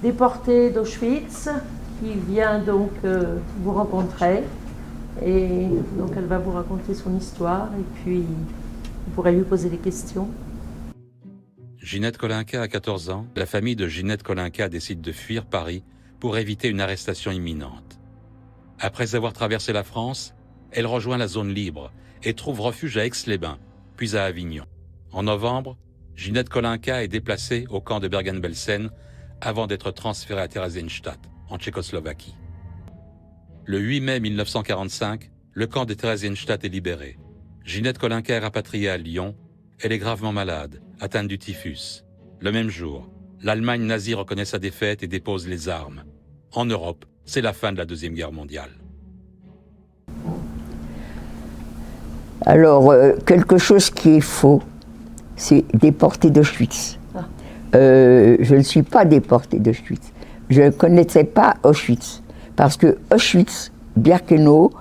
déporté d'Auschwitz qui vient donc vous rencontrer. Et donc elle va vous raconter son histoire et puis vous pourrez lui poser des questions. Ginette Kolinka a 14 ans. La famille de Ginette Kolinka décide de fuir Paris pour éviter une arrestation imminente. Après avoir traversé la France, elle rejoint la zone libre et trouve refuge à Aix-les-Bains, puis à Avignon. En novembre, Ginette Kolinka est déplacée au camp de Bergen-Belsen avant d'être transférée à Theresienstadt, en Tchécoslovaquie. Le 8 mai 1945, le camp de Theresienstadt est libéré. Ginette Kolinka est rapatriée à Lyon. Elle est gravement malade, atteinte du typhus. Le même jour, l'Allemagne nazie reconnaît sa défaite et dépose les armes. En Europe, c'est la fin de la Deuxième Guerre mondiale. Alors, quelque chose qui est faux, c'est déporté d'Auschwitz. Je ne suis pas déporté d'Auschwitz. Je ne connaissais pas Auschwitz. Parce que Auschwitz-Birkenau,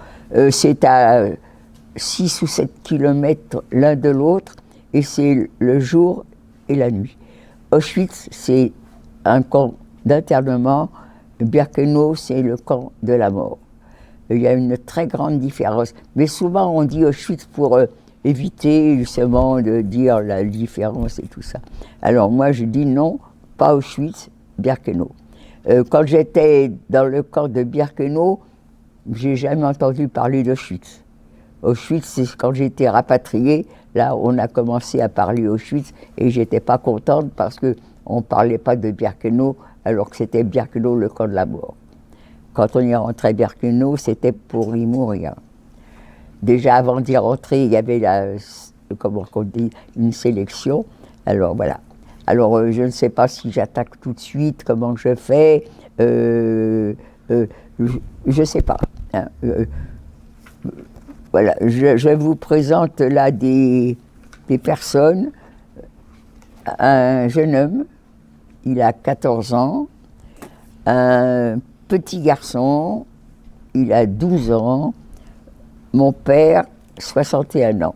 c'est à 6 ou 7 kilomètres l'un de l'autre, et c'est le jour et la nuit. Auschwitz, c'est un camp d'internement. Birkenau, c'est le camp de la mort. Il y a une très grande différence. Mais souvent, on dit Auschwitz pour éviter justement de dire la différence et tout ça. Alors moi, je dis non, pas Auschwitz, Birkenau. Quand j'étais dans le camp de Birkenau, j'ai jamais entendu parler d'Auschwitz. Auschwitz, c'est quand j'étais rapatriée, là, on a commencé à parler Auschwitz et j'étais pas contente parce qu'on parlait pas de Birkenau alors que c'était Birkenau, le camp de la mort. Quand on y est rentré à Birkenau, c'était pour y mourir. Déjà avant d'y rentrer, il y avait comment on dit, une sélection. Alors voilà. Alors je ne sais pas si j'attaque tout de suite, comment je fais. Je ne sais pas. Hein, voilà, je vous présente là des personnes. Un jeune homme, il a 14 ans. Un petit garçon, il a 12 ans. Mon père, 61 ans.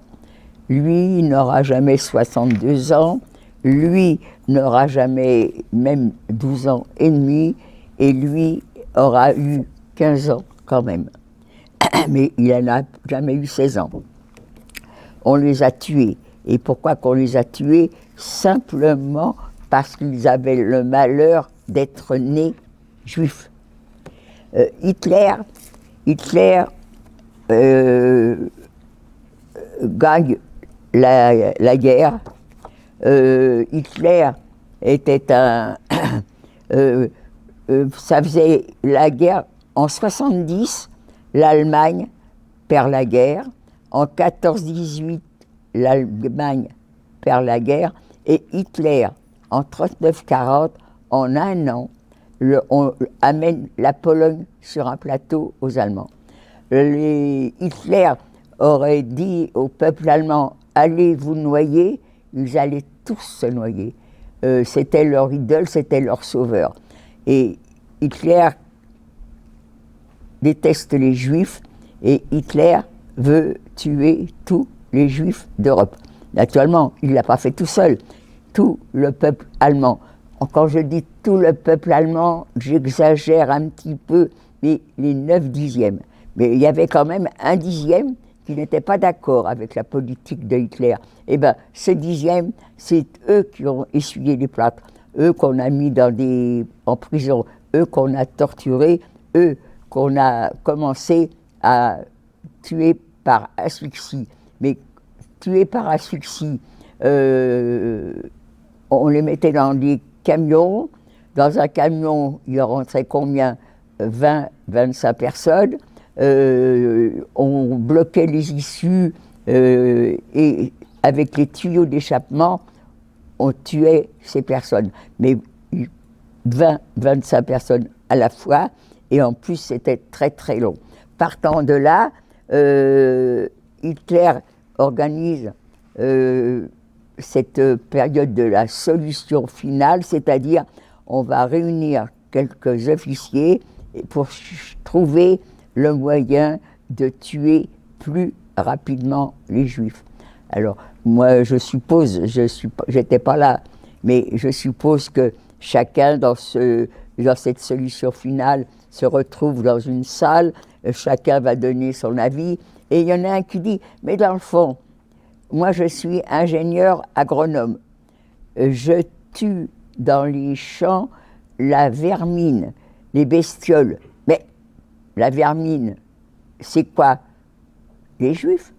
Lui, il n'aura jamais 62 ans. Lui n'aura jamais même 12 ans et demi. Et lui aura eu 15 ans quand même. Mais il n'en a jamais eu 16 ans. On les a tués. Et pourquoi qu'on les a tués? Simplement parce qu'ils avaient le malheur d'être nés juifs. Hitler gagne la guerre. Hitler était un... ça faisait la guerre en 70, l'Allemagne perd la guerre. En 14-18, l'Allemagne perd la guerre. Et Hitler, en 39-40, en un an, on amène la Pologne sur un plateau aux Allemands. Hitler aurait dit au peuple allemand, allez vous noyer, ils allaient tous se noyer. C'était leur idole, c'était leur sauveur. Et Hitler déteste les Juifs et Hitler veut tuer tous les Juifs d'Europe. Naturellement, il ne l'a pas fait tout seul, tout le peuple allemand. Quand je dis tout le peuple allemand, j'exagère un petit peu, mais les 9/10. Mais il y avait quand même un 10e qui n'était pas d'accord avec la politique de Hitler. Eh bien, ce 10e, c'est eux qui ont essuyé les plâtres, eux qu'on a mis en prison, eux qu'on a torturés, eux qu'on a commencé à tuer par asphyxie. Mais tuer par asphyxie, on les mettait dans des camions. Dans un camion, il rentrait combien? 20-25 personnes. On bloquait les issues et avec les tuyaux d'échappement, on tuait ces personnes. Mais 20-25 personnes à la fois, et en plus c'était très très long. Partant de là, Hitler organise cette période de la solution finale, c'est-à-dire on va réunir quelques officiers pour trouver le moyen de tuer plus rapidement les Juifs. Alors, moi, je suppose, j'étais pas là, mais je suppose que chacun dans ce dans cette solution finale, se retrouvent dans une salle, chacun va donner son avis, et il y en a un qui dit, mais dans le fond, moi je suis ingénieur agronome, je tue dans les champs la vermine, les bestioles, mais la vermine, c'est quoi? Les Juifs.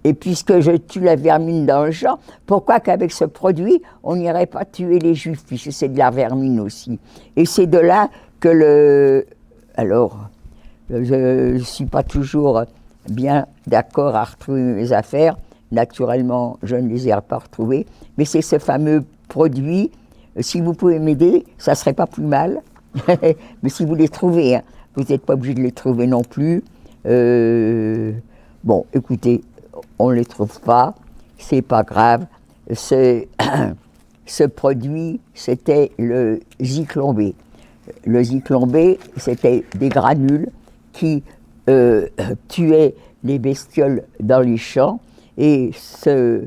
Et puisque je tue la vermine dans le champ, pourquoi qu'avec ce produit, on n'irait pas tuer les Juifs, puisque c'est de la vermine aussi. Et c'est de là que Alors, je ne suis pas toujours bien d'accord à retrouver mes affaires. Naturellement, je ne les ai pas retrouvées. Mais c'est ce fameux produit. Si vous pouvez m'aider, ça ne serait pas plus mal. Mais si vous les trouvez, hein, vous n'êtes pas obligé de les trouver non plus. Bon, écoutez, on ne les trouve pas, c'est pas grave. Ce produit, c'était le Zyklon B. Le Zyklon B, c'était des granules qui tuaient les bestioles dans les champs. Et ce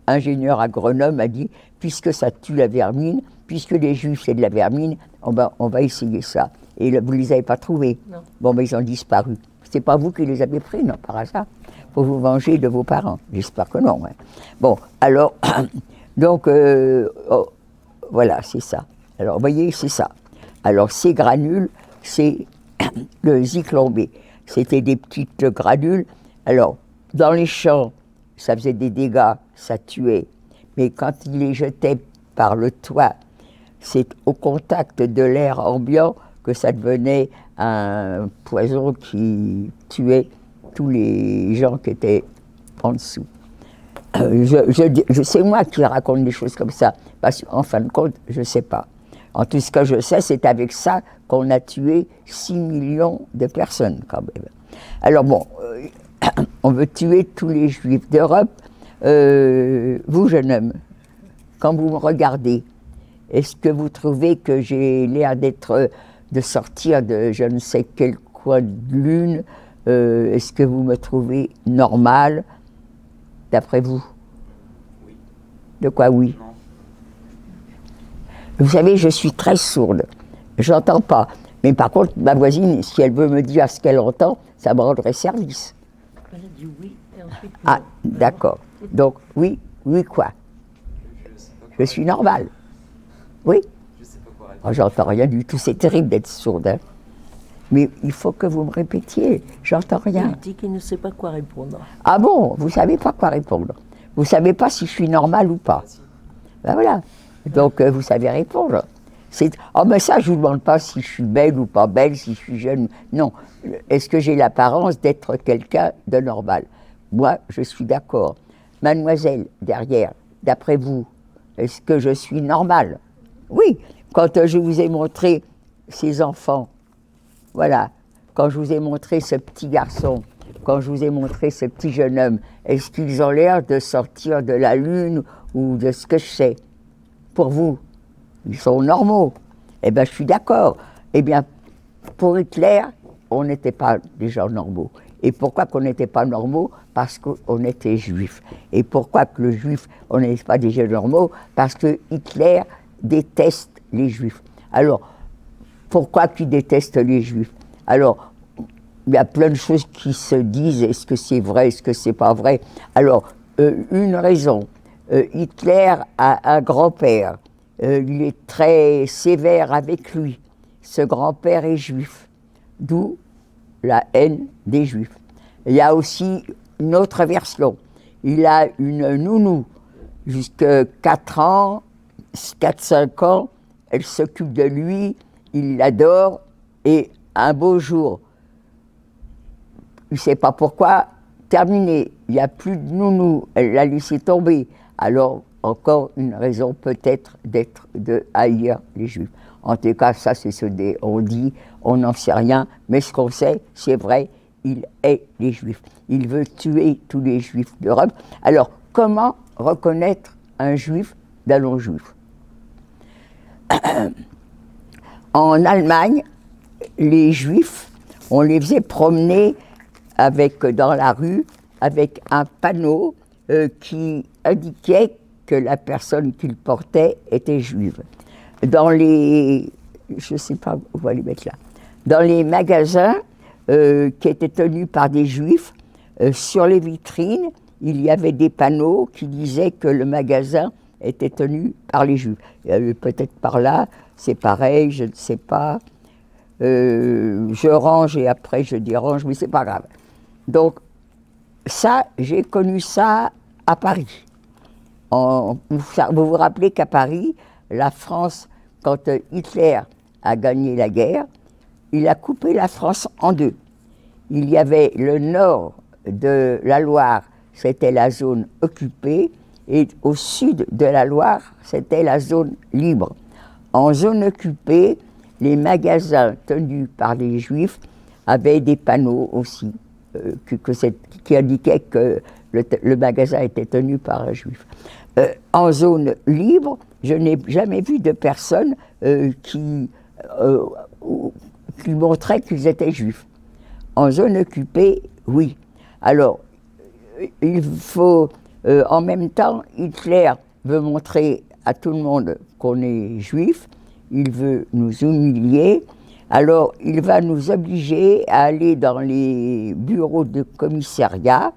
ingénieur agronome a dit, puisque ça tue la vermine, puisque les Juifs c'est de la vermine, on va essayer ça. Et là, vous ne les avez pas trouvés? Non. Bon, mais ils ont disparu. C'est pas vous qui les avez pris, non, par hasard? Pour vous venger de vos parents. J'espère que non. Hein. Bon, alors, donc, voilà, c'est ça. Alors, vous voyez, c'est ça. Alors, ces granules, c'est le Zyklon B. C'était des petites granules. Alors, dans les champs, ça faisait des dégâts, ça tuait. Mais quand ils les jetaient par le toit, c'est au contact de l'air ambiant que ça devenait un poison qui tuait tous les gens qui étaient en dessous. C'est moi qui raconte des choses comme ça, parce qu'en fin de compte, je ne sais pas. En tout ce que je sais, c'est avec ça qu'on a tué 6 millions de personnes, quand même. Alors bon, on veut tuer tous les Juifs d'Europe. Vous, jeune homme, quand vous me regardez, est-ce que vous trouvez que j'ai l'air de sortir de je ne sais quel coin de lune? Est-ce que vous me trouvez normal, d'après vous? Oui. De quoi oui? Non. Vous savez, je suis très sourde. J'entends pas. Mais par contre, ma voisine, si elle veut me dire ce qu'elle entend, ça me rendrait service. Elle a dit oui, et ensuite non. Ah, d'accord. Donc, oui, oui quoi? Je suis normale. Oui? Je sais pas quoi répondre. Oh, j'entends rien du tout. C'est terrible d'être sourde. Hein. Mais il faut que vous me répétiez. J'entends rien. Il dit qu'il ne sait pas quoi répondre. Ah bon? Vous savez pas quoi répondre? Vous savez pas si je suis normale ou pas? Ben voilà. Donc, vous savez répondre. Oh, mais ça, je ne vous demande pas si je suis belle ou pas belle, si je suis jeune. Non. Est-ce que j'ai l'apparence d'être quelqu'un de normal? Moi, je suis d'accord. Mademoiselle, derrière, d'après vous, est-ce que je suis normale? Oui. Quand je vous ai montré ces enfants, voilà. Quand je vous ai montré ce petit garçon, quand je vous ai montré ce petit jeune homme, est-ce qu'ils ont l'air de sortir de la lune ou de ce que je sais? Pour vous, ils sont normaux. Eh bien, je suis d'accord. Eh bien, pour Hitler, on n'était pas des gens normaux. Et pourquoi qu'on n'était pas normaux? Parce qu'on était juifs. Et pourquoi que le juif, on n'était pas des gens normaux? Parce que Hitler déteste les juifs. Alors, pourquoi qu'il déteste les juifs? Alors, il y a plein de choses qui se disent. Est-ce que c'est vrai? Est-ce que c'est pas vrai? Alors, une raison. Hitler a un grand-père. Il est très sévère avec lui. Ce grand-père est juif. D'où la haine des juifs. Il y a aussi une autre version. Il a une nounou. Jusqu'à 4 ans, 4-5 ans, elle s'occupe de lui, il l'adore, et un beau jour, il ne sait pas pourquoi, terminé, il n'y a plus de nounou, elle l'a laissé tomber. Alors, encore une raison peut-être de haïr les Juifs. En tout cas, ça c'est ce qu'on dit, on n'en sait rien, mais ce qu'on sait, c'est vrai, il hait les Juifs. Il veut tuer tous les Juifs d'Europe. Alors, comment reconnaître un Juif d'un non-Juif? En Allemagne, les Juifs, on les faisait promener dans la rue avec un panneau qui indiquait que la personne qu'ils portaient était juive. Dans les je ne sais pas où on va les mettre là. Dans les magasins qui étaient tenus par des juifs, sur les vitrines, il y avait des panneaux qui disaient que le magasin était tenu par les juifs. Peut-être par là, c'est pareil, je ne sais pas. Je range et après je dérange, mais c'est pas grave. Donc, ça, j'ai connu ça à Paris. Vous vous rappelez qu'à Paris, la France, quand Hitler a gagné la guerre, il a coupé la France en deux. Il y avait le nord de la Loire, c'était la zone occupée, et au sud de la Loire, c'était la zone libre. En zone occupée, les tenus par les Juifs avaient des panneaux aussi qui indiquaient que le magasin était tenu par un Juif. En zone libre, je n'ai jamais vu de personnes qui montraient qu'ils étaient Juifs. En zone occupée, oui. Alors, il faut, en même temps, Hitler veut montrer à tout le monde qu'on est Juif, il veut nous humilier, alors il va nous obliger à aller dans les bureaux de commissariat,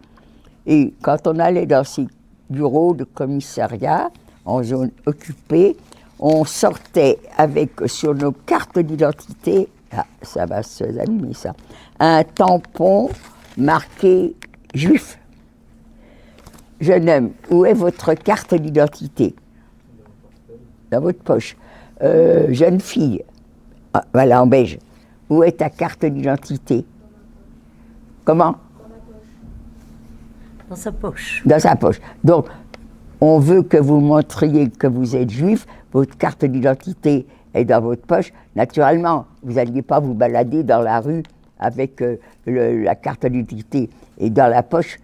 et quand on allait dans ces bureaux de commissariat, en zone occupée, on sortait avec, sur nos cartes d'identité, ça va s'abîmer ça, un tampon marqué Juif. Jeune homme, où est votre carte d'identité? Dans votre poche. Jeune fille, voilà, en beige. Où est ta carte d'identité? Comment? Dans sa poche. Dans sa poche. Donc, on veut que vous montriez que vous êtes juif, votre carte d'identité est dans votre poche. Naturellement, vous n'alliez pas vous balader dans la rue avec la carte d'identité. Et dans la poche,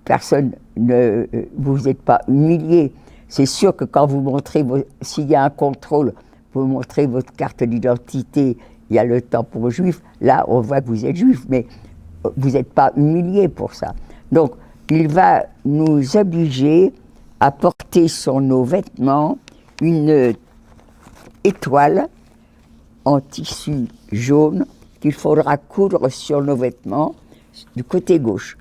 personne ne vous n'êtes pas humilié. C'est sûr que quand vous montrez, s'il y a un contrôle, vous montrez votre carte d'identité, il y a le tampon juif, là on voit que vous êtes juif, mais vous n'êtes pas humilié pour ça. Donc il va nous obliger à porter sur nos vêtements une étoile en tissu jaune qu'il faudra coudre sur nos vêtements du côté gauche.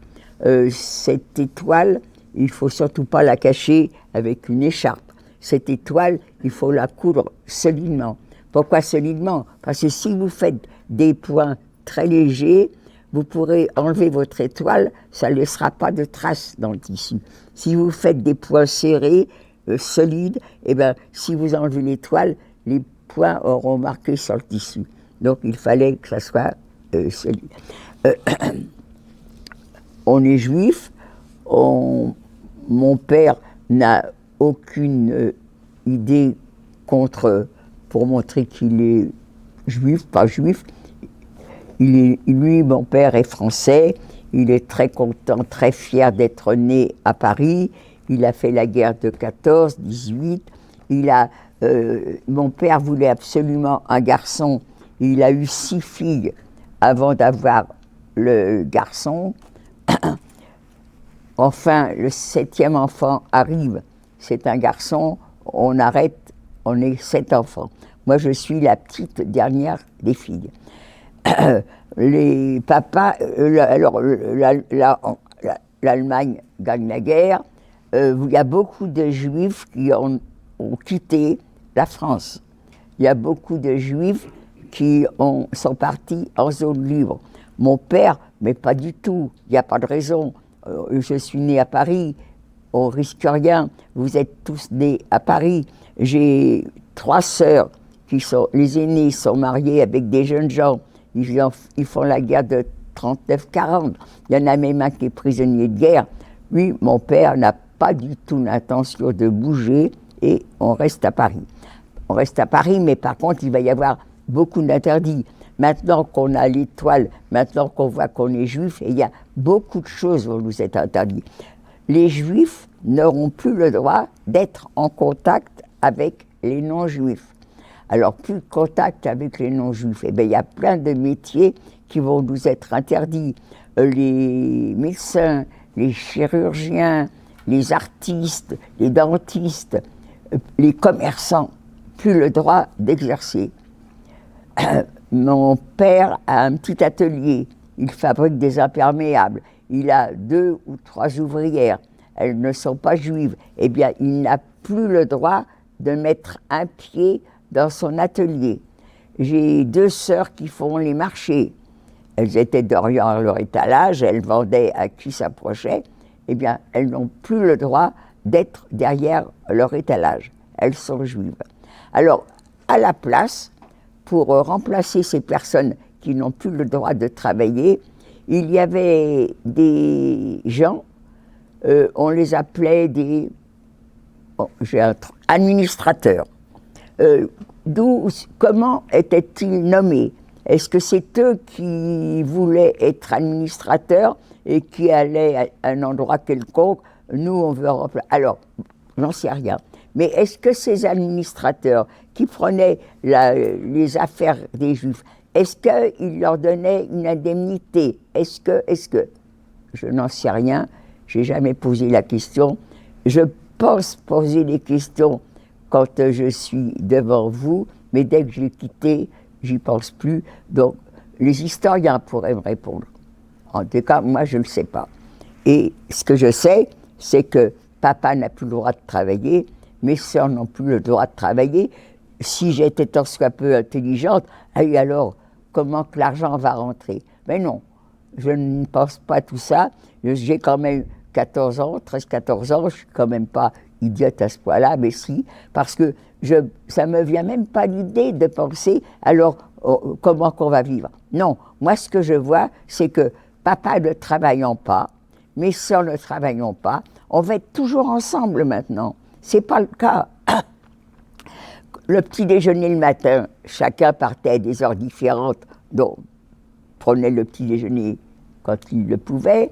Cette étoile, il ne faut surtout pas la cacher avec une écharpe. Cette étoile, il faut la coudre solidement. Pourquoi solidement? Parce que si vous faites des points très légers, vous pourrez enlever votre étoile, ça ne laissera pas de traces dans le tissu. Si vous faites des points serrés, solides, eh ben, si vous enlevez l'étoile, les points auront marqué sur le tissu. Donc il fallait que ça soit solide. On est juif, mon père n'a aucune idée pour montrer qu'il est juif, pas juif. Lui, mon père est français, il est très content, très fier d'être né à Paris. Il a fait la guerre de 14-18. Mon père voulait absolument un garçon. Il a eu 6 filles avant d'avoir le garçon. Enfin, le 7e enfant arrive, c'est un garçon, on arrête, on est 7 enfants. Moi, je suis la petite dernière des filles. Les papas, alors l'Allemagne gagne la guerre, il y a beaucoup de Juifs qui ont quitté la France. Il y a beaucoup de Juifs qui sont partis en zone libre. Mon père, mais pas du tout, il n'y a pas de raison. Je suis né à Paris, on risque rien. Vous êtes tous nés à Paris. J'ai 3 sœurs les aînées sont mariées avec des jeunes gens. Ils font la guerre de 39-40. Il y en a même un qui est prisonnier de guerre. Lui, mon père n'a pas du tout l'intention de bouger et on reste à Paris. On reste à Paris, mais par contre, il va y avoir beaucoup d'interdits. Maintenant qu'on a l'étoile, maintenant qu'on voit qu'on est juif, et il y a beaucoup de choses qui vont nous être interdites. Les juifs n'auront plus le droit d'être en contact avec les non-juifs. Alors, plus de contact avec les non-juifs, eh bien, il y a plein de métiers qui vont nous être interdits. Les médecins, les chirurgiens, les artistes, les dentistes, les commerçants, plus le droit d'exercer. mon père a un petit atelier. Il fabrique des imperméables. Il a 2 ou 3 ouvrières. Elles ne sont pas juives. Eh bien, il n'a plus le droit de mettre un pied dans son atelier. J'ai 2 sœurs qui font les marchés. Elles étaient derrière leur étalage, elles vendaient à qui s'approchait. Eh bien, elles n'ont plus le droit d'être derrière leur étalage. Elles sont juives. Alors, à la place, pour remplacer ces personnes qui n'ont plus le droit de travailler, il y avait des gens, on les appelait des administrateurs. Comment étaient-ils nommés? Est-ce que c'est eux qui voulaient être administrateurs et qui allaient à un endroit quelconque? Nous, on veut remplacer. Alors, j'en sais rien. Mais est-ce que ces administrateurs qui prenaient les affaires des Juifs, est-ce qu'ils leur donnaient une indemnité? Est-ce que je n'en sais rien. Je n'ai jamais posé la question. Je pense poser des questions quand je suis devant vous, mais dès que je l'ai quitté, j'y pense plus. Donc, les historiens pourraient me répondre. En tout cas, moi, je ne le sais pas. Et ce que je sais, c'est que papa n'a plus le droit de travailler, mes sœurs n'ont plus le droit de travailler. Si j'étais tant soit peu intelligente, et alors, comment que l'argent va rentrer? Mais non, je ne pense pas à tout ça. J'ai quand même 14 ans, 13-14 ans, je ne suis quand même pas idiote à ce point-là, mais si, parce que ça ne me vient même pas l'idée de penser, alors, comment qu'on va vivre? Non, moi, ce que je vois, c'est que papa ne travaillant pas, mes sœurs ne travaillant pas, on va être toujours ensemble maintenant. Ce n'est pas le cas. Le petit déjeuner le matin, chacun partait à des heures différentes, donc prenait le petit déjeuner quand il le pouvait.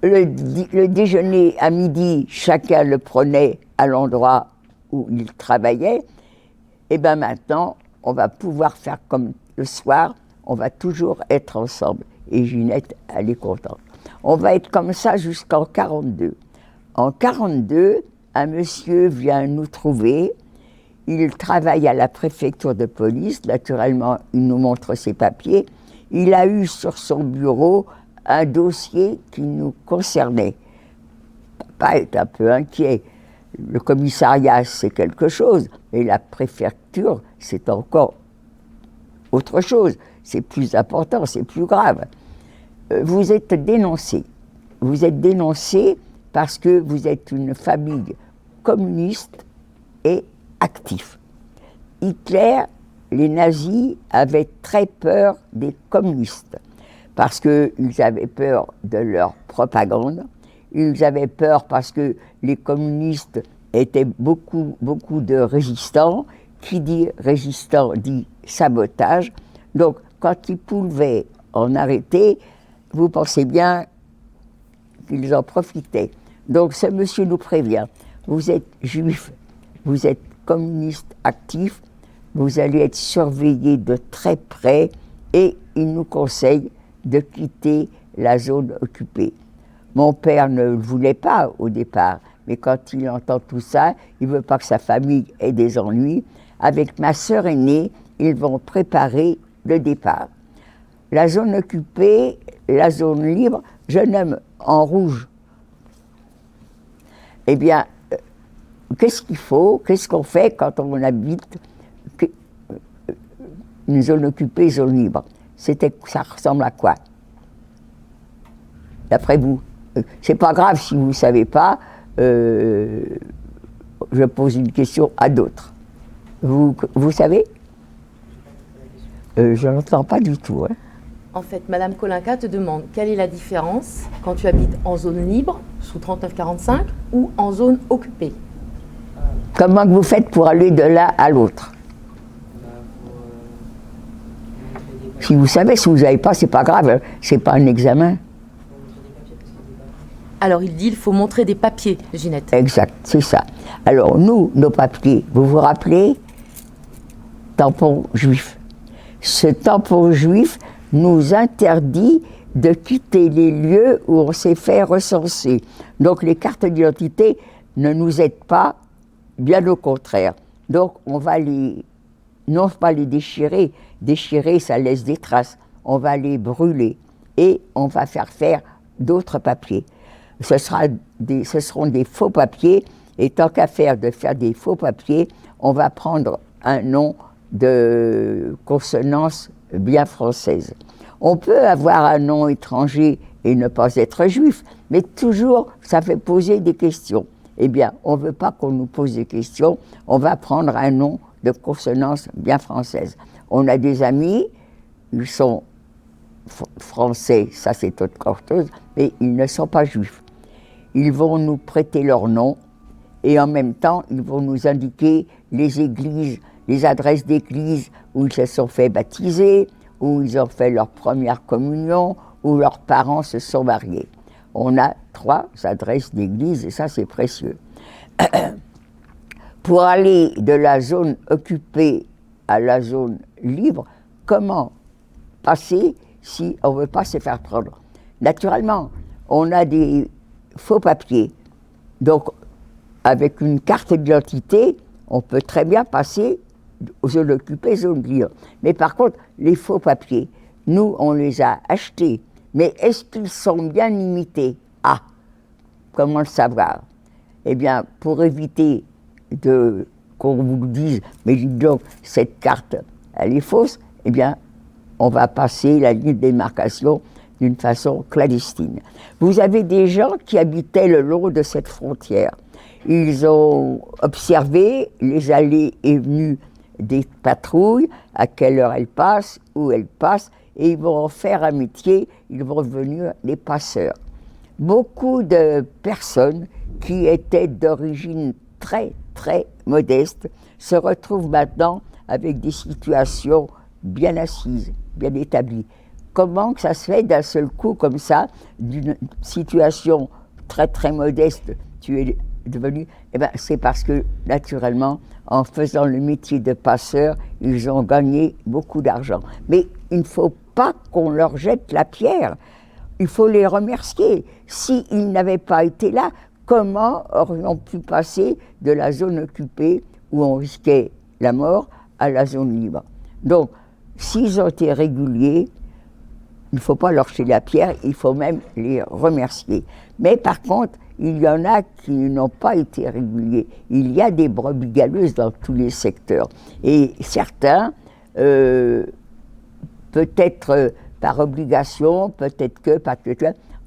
Le déjeuner à midi, chacun le prenait à l'endroit où il travaillait. Et bien maintenant, on va pouvoir faire comme le soir, on va toujours être ensemble. Et Ginette, elle est contente. On va être comme ça jusqu'en 42. En 42, un monsieur vient nous trouver. Il travaille à la préfecture de police. Naturellement, il nous montre ses papiers. Il a eu sur son bureau un dossier qui nous concernait. Papa est un peu inquiet. Le commissariat, c'est quelque chose, mais la préfecture, c'est encore autre chose. C'est plus important, c'est plus grave. Vous êtes dénoncé. Vous êtes dénoncé parce que vous êtes une famille communiste et active. Hitler, les nazis avaient très peur des communistes parce qu'ils avaient peur de leur propagande. Ils avaient peur parce que les communistes étaient beaucoup de résistants. Qui dit résistant dit sabotage. Donc, quand ils pouvaient en arrêter, vous pensez bien qu'ils en profitaient. Donc, ce monsieur nous prévient, vous êtes juif, vous êtes communiste actif, vous allez être surveillé de très près et il nous conseille de quitter la zone occupée. Mon père ne le voulait pas au départ, mais quand il entend tout ça, il ne veut pas que sa famille ait des ennuis. Avec ma sœur aînée, ils vont préparer le départ. La zone occupée, la zone libre, je nomme en rouge. Eh bien, qu'est-ce qu'il faut? Qu'est-ce qu'on fait quand on habite une zone occupée, zone libre? Ça ressemble à quoi? D'après vous? C'est pas grave si vous ne savez pas, je pose une question à d'autres. Vous savez? Je n'entends pas du tout. Hein. En fait, Madame Kolinka te demande quelle est la différence quand tu habites en zone libre, sous 39-45, ou en zone occupée. Comment vous faites pour aller de l'un à l'autre? Si vous savez, si vous n'avez pas, c'est pas grave, hein. C'est pas un examen. Alors il dit il faut montrer des papiers, Ginette. Exact, c'est ça. Alors nous, nos papiers, vous vous rappelez? Tampon juif. Ce tampon juif nous interdit de quitter les lieux où on s'est fait recenser. Donc les cartes d'identité ne nous aident pas, bien au contraire. Donc on va les non pas les déchirer, déchirer ça laisse des traces, on va les brûler et on va faire d'autres papiers. Ce seront des faux papiers, et tant qu'à faire des faux papiers, on va prendre un nom de consonance bien française. On peut avoir un nom étranger et ne pas être juif, mais toujours ça fait poser des questions. Eh bien, on ne veut pas qu'on nous pose des questions, on va prendre un nom de consonance bien française. On a des amis, ils sont français, ça c'est autre chose, mais ils ne sont pas juifs. Ils vont nous prêter leur nom et en même temps, ils vont nous indiquer les églises, les adresses d'églises où ils se sont fait baptiser, où ils ont fait leur première communion, où leurs parents se sont mariés. On a 3 adresses d'église et ça c'est précieux. Pour aller de la zone occupée à la zone libre, comment passer si on ne veut pas se faire prendre? Naturellement, on a des faux papiers. Donc, avec une carte d'identité, on peut très bien passer aux zones occupées, zone libre. Mais par contre, les faux papiers, nous, on les a achetés. Mais est-ce qu'ils sont bien limités? Ah, comment le savoir? Eh bien, pour éviter qu'on vous dise, mais dites donc, cette carte, elle est fausse, eh bien, on va passer la ligne de démarcation d'une façon clandestine. Vous avez des gens qui habitaient le long de cette frontière. Ils ont observé les allées et venues des patrouilles, à quelle heure elles passent, où elles passent, et ils vont en faire un métier, ils vont devenir des passeurs. Beaucoup de personnes qui étaient d'origine très, très modeste se retrouvent maintenant avec des situations bien assises, bien établies. Comment que ça se fait d'un seul coup comme ça, d'une situation très, très modeste, tu es devenu? Eh bien, c'est parce que, naturellement, en faisant le métier de passeur, ils ont gagné beaucoup d'argent. Mais il ne faut pas qu'on leur jette la pierre. Il faut les remercier. S'ils n'avaient pas été là, comment aurions pu passer de la zone occupée, où on risquait la mort, à la zone libre? Donc, s'ils ont été réguliers, il ne faut pas leur jeter la pierre, il faut même les remercier. Mais par contre, il y en a qui n'ont pas été réguliers. Il y a des brebis galeuses dans tous les secteurs. Et certains, peut-être par obligation, peut-être que,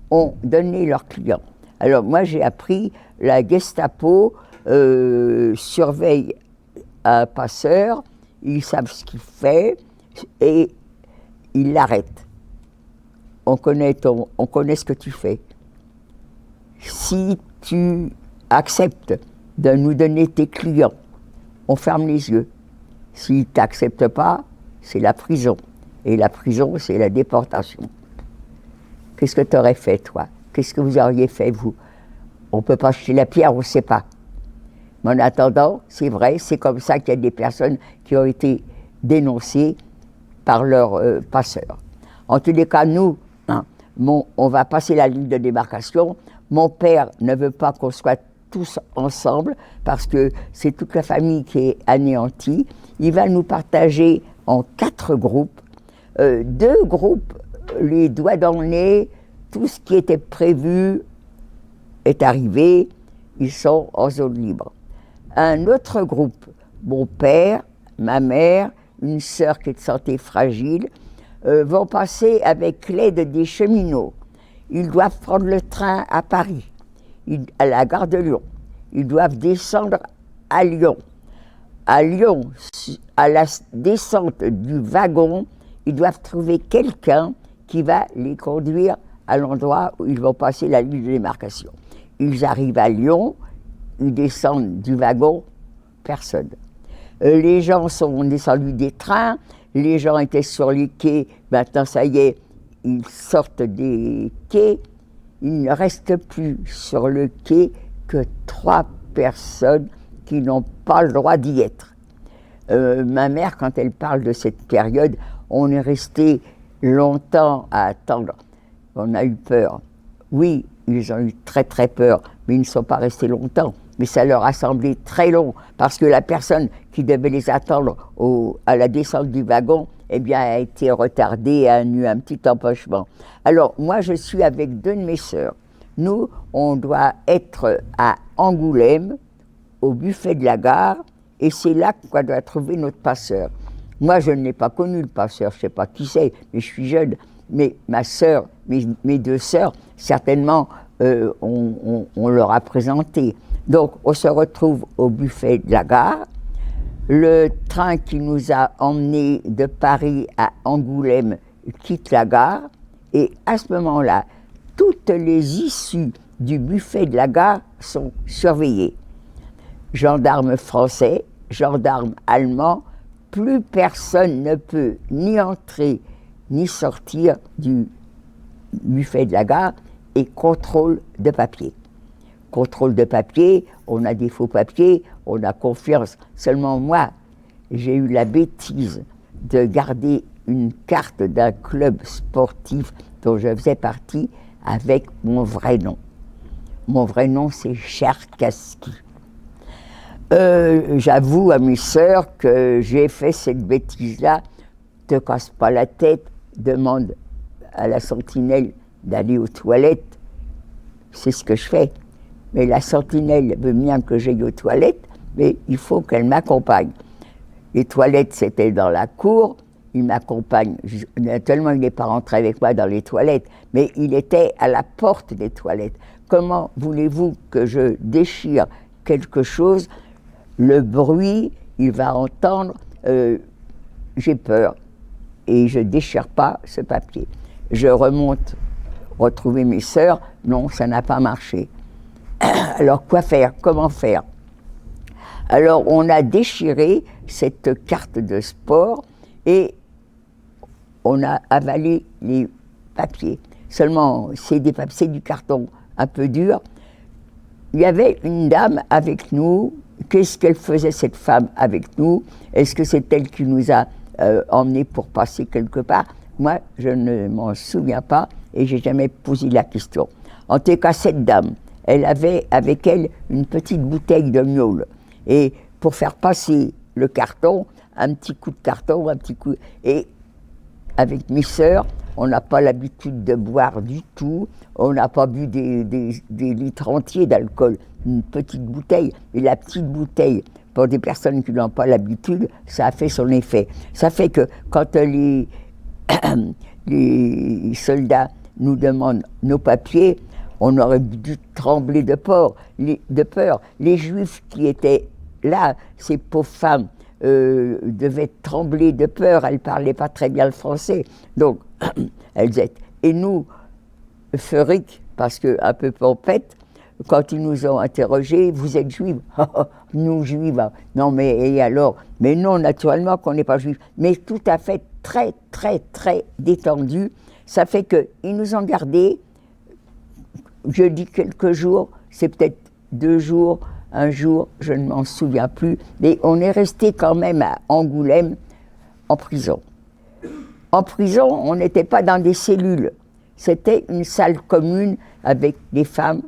ont donné leurs clients. Alors moi j'ai appris, la Gestapo surveille un passeur, ils savent ce qu'il fait et ils l'arrêtent. On connaît ce que tu fais. Si tu acceptes de nous donner tes clients, on ferme les yeux. Si tu n'acceptes pas, c'est la prison. Et la prison, c'est la déportation. Qu'est-ce que tu aurais fait, toi? Qu'est-ce que vous auriez fait, vous? On ne peut pas jeter la pierre, on ne sait pas. Mais en attendant, c'est vrai, c'est comme ça qu'il y a des personnes qui ont été dénoncées par leurs passeurs. En tous les cas, nous, on va passer la ligne de démarcation. Mon père ne veut pas qu'on soit tous ensemble parce que c'est toute la famille qui est anéantie. Il va nous partager en 4 groupes. 2 groupes, les doigts dans le nez, tout ce qui était prévu est arrivé, ils sont en zone libre. Un autre groupe, mon père, ma mère, une sœur qui est de santé fragile, vont passer avec l'aide des cheminots. Ils doivent prendre le train à Paris, à la gare de Lyon. Ils doivent descendre à Lyon. À Lyon, à la descente du wagon, ils doivent trouver quelqu'un qui va les conduire à l'endroit où ils vont passer la ligne de démarcation. Ils arrivent à Lyon, ils descendent du wagon, personne. Les gens sont descendus des trains, les gens étaient sur les quais, maintenant ça y est, ils sortent des quais, il ne reste plus sur le quai que 3 personnes qui n'ont pas le droit d'y être. Ma mère, quand elle parle de cette période, on est resté longtemps à attendre. On a eu peur. Oui, ils ont eu très très peur, mais ils ne sont pas restés longtemps. mais ça leur a semblé très long, parce que la personne qui devait les attendre à la descente du wagon, eh bien, a été retardée, a eu un petit empêchement. Alors, moi, je suis avec deux de mes sœurs. Nous, on doit être à Angoulême, au buffet de la gare, et c'est là qu'on doit trouver notre passeur. Moi, je ne l'ai pas connu, le passeur, je ne sais pas qui c'est, mais je suis jeune. Mais ma sœur, mes deux sœurs, certainement, on leur a présenté. Donc, on se retrouve au buffet de la gare. Le train qui nous a emmenés de Paris à Angoulême quitte la gare. Et à ce moment-là, toutes les issues du buffet de la gare sont surveillées. Gendarmes français, gendarmes allemands, plus personne ne peut ni entrer ni sortir du buffet de la gare, et contrôle de papier. Contrôle de papier, on a des faux papiers, on a confiance. Seulement moi, j'ai eu la bêtise de garder une carte d'un club sportif dont je faisais partie avec mon vrai nom. Mon vrai nom, c'est Cherkassky. J'avoue à mes sœurs que j'ai fait cette bêtise-là. Te casse pas la tête, demande à la sentinelle d'aller aux toilettes. C'est ce que je fais. Mais la sentinelle veut bien que j'aille aux toilettes, mais il faut qu'elle m'accompagne. Les toilettes, c'était dans la cour. Il m'accompagne. Naturellement, il n'est pas rentré avec moi dans les toilettes, mais il était à la porte des toilettes. Comment voulez-vous que je déchire quelque chose? Le bruit, il va entendre. J'ai peur. Et je ne déchire pas ce papier. Je remonte, retrouver mes sœurs. Non, ça n'a pas marché. Alors, quoi faire? Comment faire? Alors, on a déchiré cette carte de sport et on a avalé les papiers. Seulement, c'est du carton un peu dur. Il y avait une dame avec nous. Qu'est-ce qu'elle faisait, cette femme, avec nous? Est-ce que c'est elle qui nous a emmenés pour passer quelque part? Moi, je ne m'en souviens pas et je n'ai jamais posé la question. En tout cas, cette dame, elle avait avec elle une petite bouteille de miaule. Et pour faire passer le carton, un petit coup de carton, un petit coup... Et avec mes sœurs, on n'a pas l'habitude de boire du tout. On n'a pas bu des litres entiers d'alcool. Une petite bouteille. Et la petite bouteille, pour des personnes qui n'ont pas l'habitude, ça a fait son effet. Ça fait que quand les soldats nous demandent nos papiers, on aurait dû trembler de peur. Les Juifs qui étaient là, ces pauvres femmes, devaient trembler de peur. Elles ne parlaient pas très bien le français. Donc, elles étaient... Et nous, euphoriques, parce qu'un peu pompette, quand ils nous ont interrogés, vous êtes juives? Nous, juives. Non, mais et alors? Mais non, naturellement qu'on n'est pas juifs. Mais tout à fait très, très, très détendu. Ça fait qu'ils nous ont gardés, je dis quelques jours, c'est peut-être 2 jours, 1 jour, je ne m'en souviens plus. Mais on est resté quand même à Angoulême en prison. En prison, on n'était pas dans des cellules. C'était une salle commune avec les femmes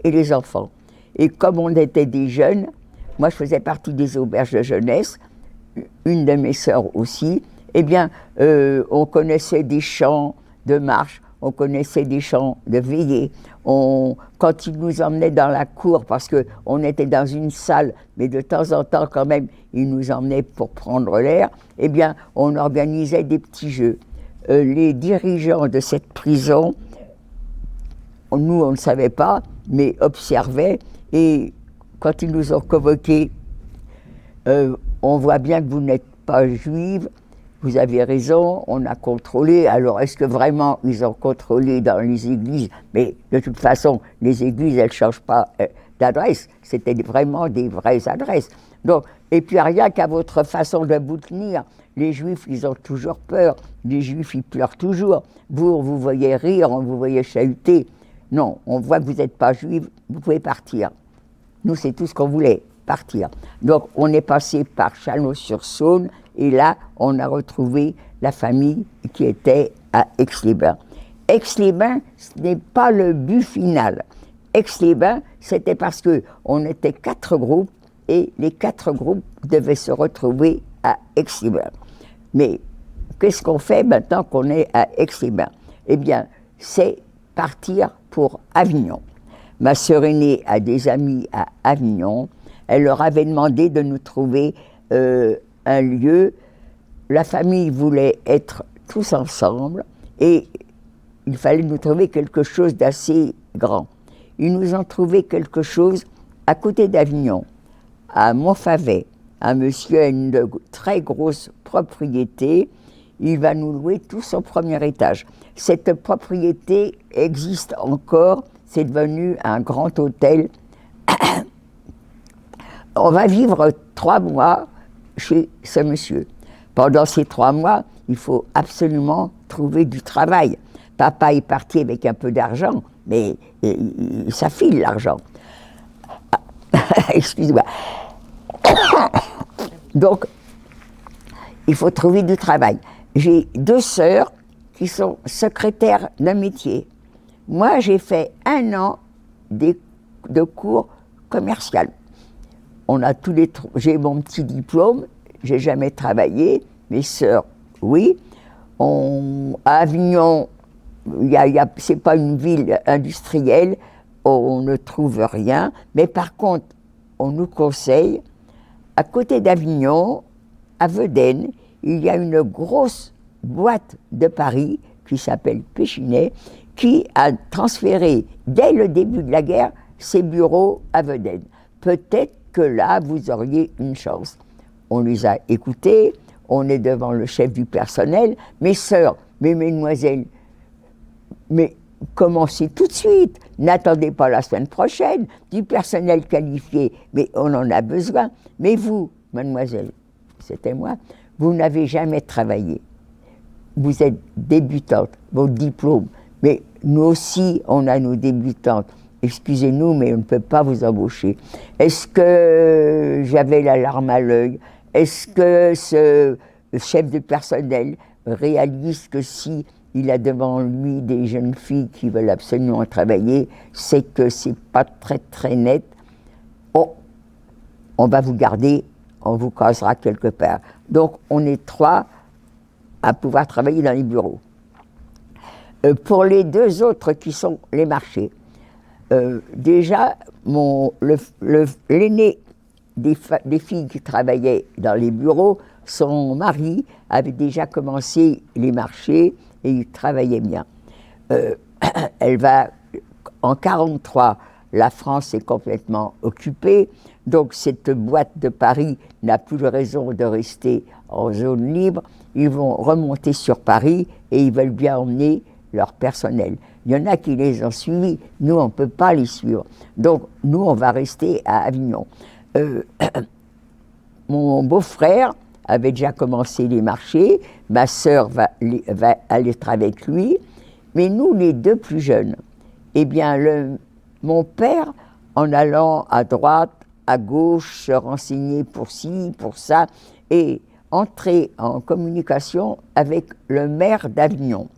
et les enfants. Et comme on était des jeunes, moi je faisais partie des auberges de jeunesse, une de mes sœurs aussi, eh bien, on connaissait des chants de marche, on connaissait des chants de veillée. Quand ils nous emmenaient dans la cour, parce qu'on était dans une salle, mais de temps en temps quand même, ils nous emmenaient pour prendre l'air, eh bien, on organisait des petits jeux. Les dirigeants de cette prison, nous on ne savait pas, mais observaient, et quand ils nous ont convoqués, on voit bien que vous n'êtes pas juive, vous avez raison, on a contrôlé. Alors, est-ce que vraiment ils ont contrôlé dans les églises? Mais de toute façon, les églises, elles ne changent pas d'adresse. C'était vraiment des vraies adresses. Donc, et puis, rien qu'à votre façon de vous tenir, les Juifs, ils ont toujours peur. Les Juifs, ils pleurent toujours. Vous voyez rire, on vous voyez chahuter. Non, on voit que vous n'êtes pas juive, vous pouvez partir. Nous, c'est tout ce qu'on voulait, partir. Donc, on est passé par Chalon-sur-Saône, et là, on a retrouvé la famille qui était à Aix-les-Bains. Aix-les-Bains, ce n'est pas le but final. Aix-les-Bains, c'était parce qu'on était 4 groupes et les 4 groupes devaient se retrouver à Aix-les-Bains. Mais qu'est-ce qu'on fait maintenant qu'on est à Aix-les-Bains? Eh bien, c'est partir pour Avignon. Ma sœur aînée a des amis à Avignon. Elle leur avait demandé de nous trouver un lieu. La famille voulait être tous ensemble et il fallait nous trouver quelque chose d'assez grand. Ils nous ont trouvé quelque chose à côté d'Avignon, à Montfavet. Un monsieur a une très grosse propriété. Il va nous louer tout son premier étage. Cette propriété existe encore. C'est devenu un grand hôtel. On va vivre 3 mois chez ce monsieur. Pendant ces 3 mois, il faut absolument trouver du travail. Papa est parti avec un peu d'argent, mais ça file l'argent. Excuse-moi. Donc, il faut trouver du travail. J'ai 2 sœurs qui sont secrétaires d'un métier. Moi, j'ai fait 1 an de cours commerciaux. On a tous les j'ai mon petit diplôme, j'ai jamais travaillé. Mes sœurs, oui. À Avignon, c'est pas une ville industrielle, on ne trouve rien. Mais par contre, on nous conseille, à côté d'Avignon, à Vedène, il y a une grosse boîte de Paris qui s'appelle Péchinet, qui a transféré, dès le début de la guerre, ses bureaux à Vedène. Peut-être que là, vous auriez une chance. On les a écoutés, on est devant le chef du personnel. Mes sœurs, mes mesdemoiselles, mais commencez tout de suite, n'attendez pas la semaine prochaine, du personnel qualifié, mais on en a besoin. Mais vous, mademoiselle, c'était moi, vous n'avez jamais travaillé. Vous êtes débutante, votre diplôme, mais nous aussi, on a nos débutantes. Excusez-nous, mais on ne peut pas vous embaucher. Est-ce que j'avais la larme à l'œil? Est-ce que ce chef de personnel réalise que si il a devant lui des jeunes filles qui veulent absolument travailler, c'est que c'est pas très très net? Oh, on va vous garder, on vous casera quelque part. Donc on est 3 à pouvoir travailler dans les bureaux. Pour les 2 autres qui sont les marchés, déjà, l'aîné des filles qui travaillaient dans les bureaux, son mari avait déjà commencé les marchés et il travaillait bien. Elle va, en 1943, la France est complètement occupée, donc cette boîte de Paris n'a plus de raison de rester en zone libre. Ils vont remonter sur Paris et ils veulent bien emmener leur personnel. Il y en a qui les ont suivis, nous on ne peut pas les suivre. Donc nous on va rester à Avignon. Mon beau-frère avait déjà commencé les marchés, ma sœur va aller être avec lui, mais nous les 2 plus jeunes, eh bien mon père, en allant à droite, à gauche, se renseigner pour ci, pour ça, et entrer en communication avec le maire d'Avignon.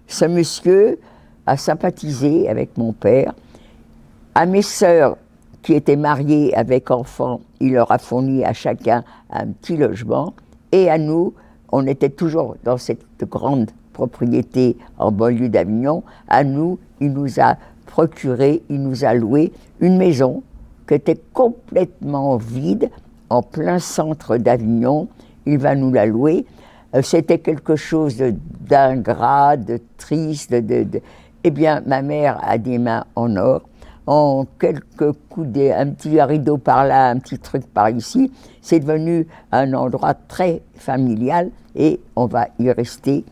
Ce monsieur a sympathisé avec mon père. À mes sœurs qui étaient mariées avec enfants, il leur a fourni à chacun un petit logement. Et à nous, on était toujours dans cette grande propriété en banlieue d'Avignon. À nous, il nous a procuré, il nous a loué une maison qui était complètement vide, en plein centre d'Avignon. Il va nous la louer. C'était quelque chose d'ingrat, de triste. Eh bien, ma mère a des mains en or. En quelques coups, un petit rideau par là, un petit truc par ici, c'est devenu un endroit très familial et on va y rester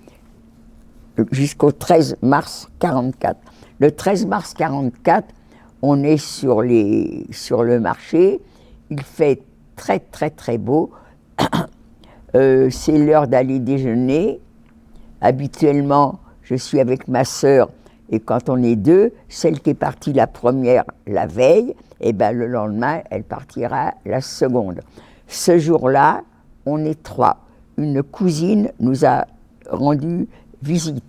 jusqu'au 13 mars 1944. Le 13 mars 1944, on est sur le marché. Il fait très très très beau. C'est l'heure d'aller déjeuner. Habituellement, je suis avec ma sœur et quand on est 2, celle qui est partie la première la veille, et ben le lendemain, elle partira la seconde. Ce jour-là, on est 3. Une cousine nous a rendu visite.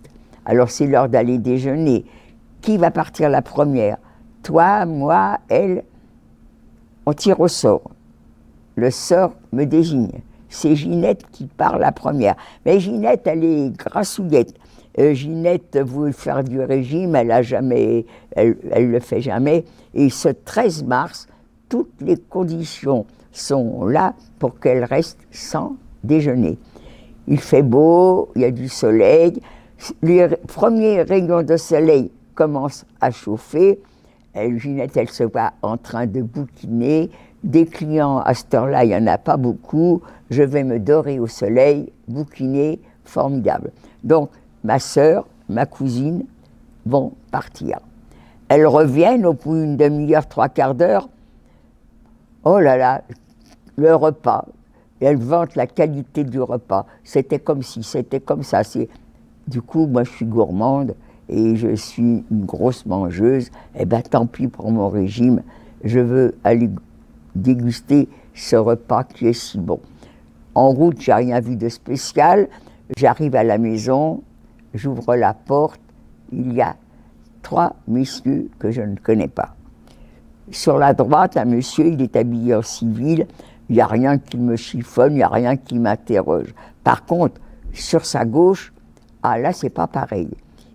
Alors c'est l'heure d'aller déjeuner. Qui va partir la première? toi, moi, elle, on tire au sort. Le sort me désigne. C'est Ginette qui part la première. Mais Ginette, elle est grassouillette. Ginette veut faire du régime, elle le fait jamais. Et ce 13 mars, toutes les conditions sont là pour qu'elle reste sans déjeuner. Il fait beau, il y a du soleil. Les premiers rayons de soleil commencent à chauffer. Ginette, elle se voit en train de bouquiner. Des clients à cette heure-là, il n'y en a pas beaucoup. Je vais me dorer au soleil, bouquiner, formidable. Donc, ma sœur, ma cousine vont partir. Elles reviennent au bout d'une demi-heure, trois quarts d'heure. Oh là là, le repas. Et elles vantent la qualité du repas. C'était comme si, c'était comme ça. Du coup, moi, je suis gourmande et je suis une grosse mangeuse. Eh bien, tant pis pour mon régime. Je veux aller déguster ce repas qui est si bon. En route, j'ai rien vu de spécial. J'arrive à la maison, j'ouvre la porte. Il y a 3 messieurs que je ne connais pas. Sur la droite, un monsieur, il est habillé en civil. Il n'y a rien qui me chiffonne, il n'y a rien qui m'interroge. Par contre, sur sa gauche, ah là, c'est pas pareil.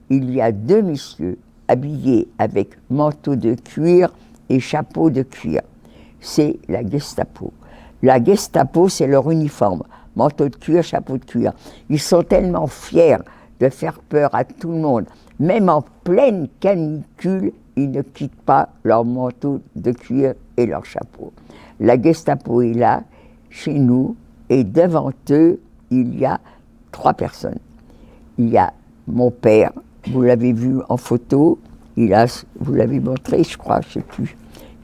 Il y a 2 messieurs habillés avec manteau de cuir et chapeau de cuir. C'est la Gestapo. La Gestapo, c'est leur uniforme. Manteau de cuir, chapeau de cuir. Ils sont tellement fiers de faire peur à tout le monde. Même en pleine canicule, ils ne quittent pas leur manteau de cuir et leur chapeau. La Gestapo est là, chez nous, et devant eux, il y a 3 personnes. Il y a mon père, vous l'avez vu en photo, vous l'avez montré, je crois, je ne sais plus.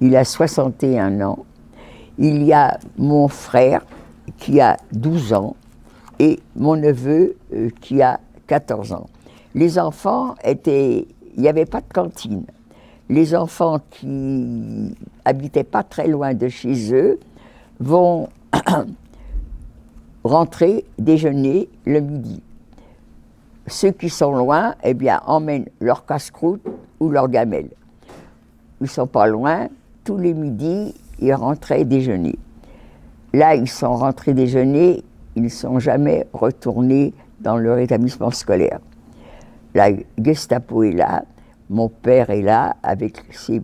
Il a 61 ans. Il y a mon frère qui a 12 ans et mon neveu qui a 14 ans. Les enfants il n'y avait pas de cantine. Les enfants qui habitaient pas très loin de chez eux vont rentrer, déjeuner le midi. Ceux qui sont loin, eh bien, emmènent leur casse-croûte ou leur gamelle. Ils ne sont pas loin, tous les midis, ils rentraient déjeuner. Là, ils sont rentrés déjeuner, ils ne sont jamais retournés dans leur établissement scolaire. La Gestapo est là, mon père est là avec ses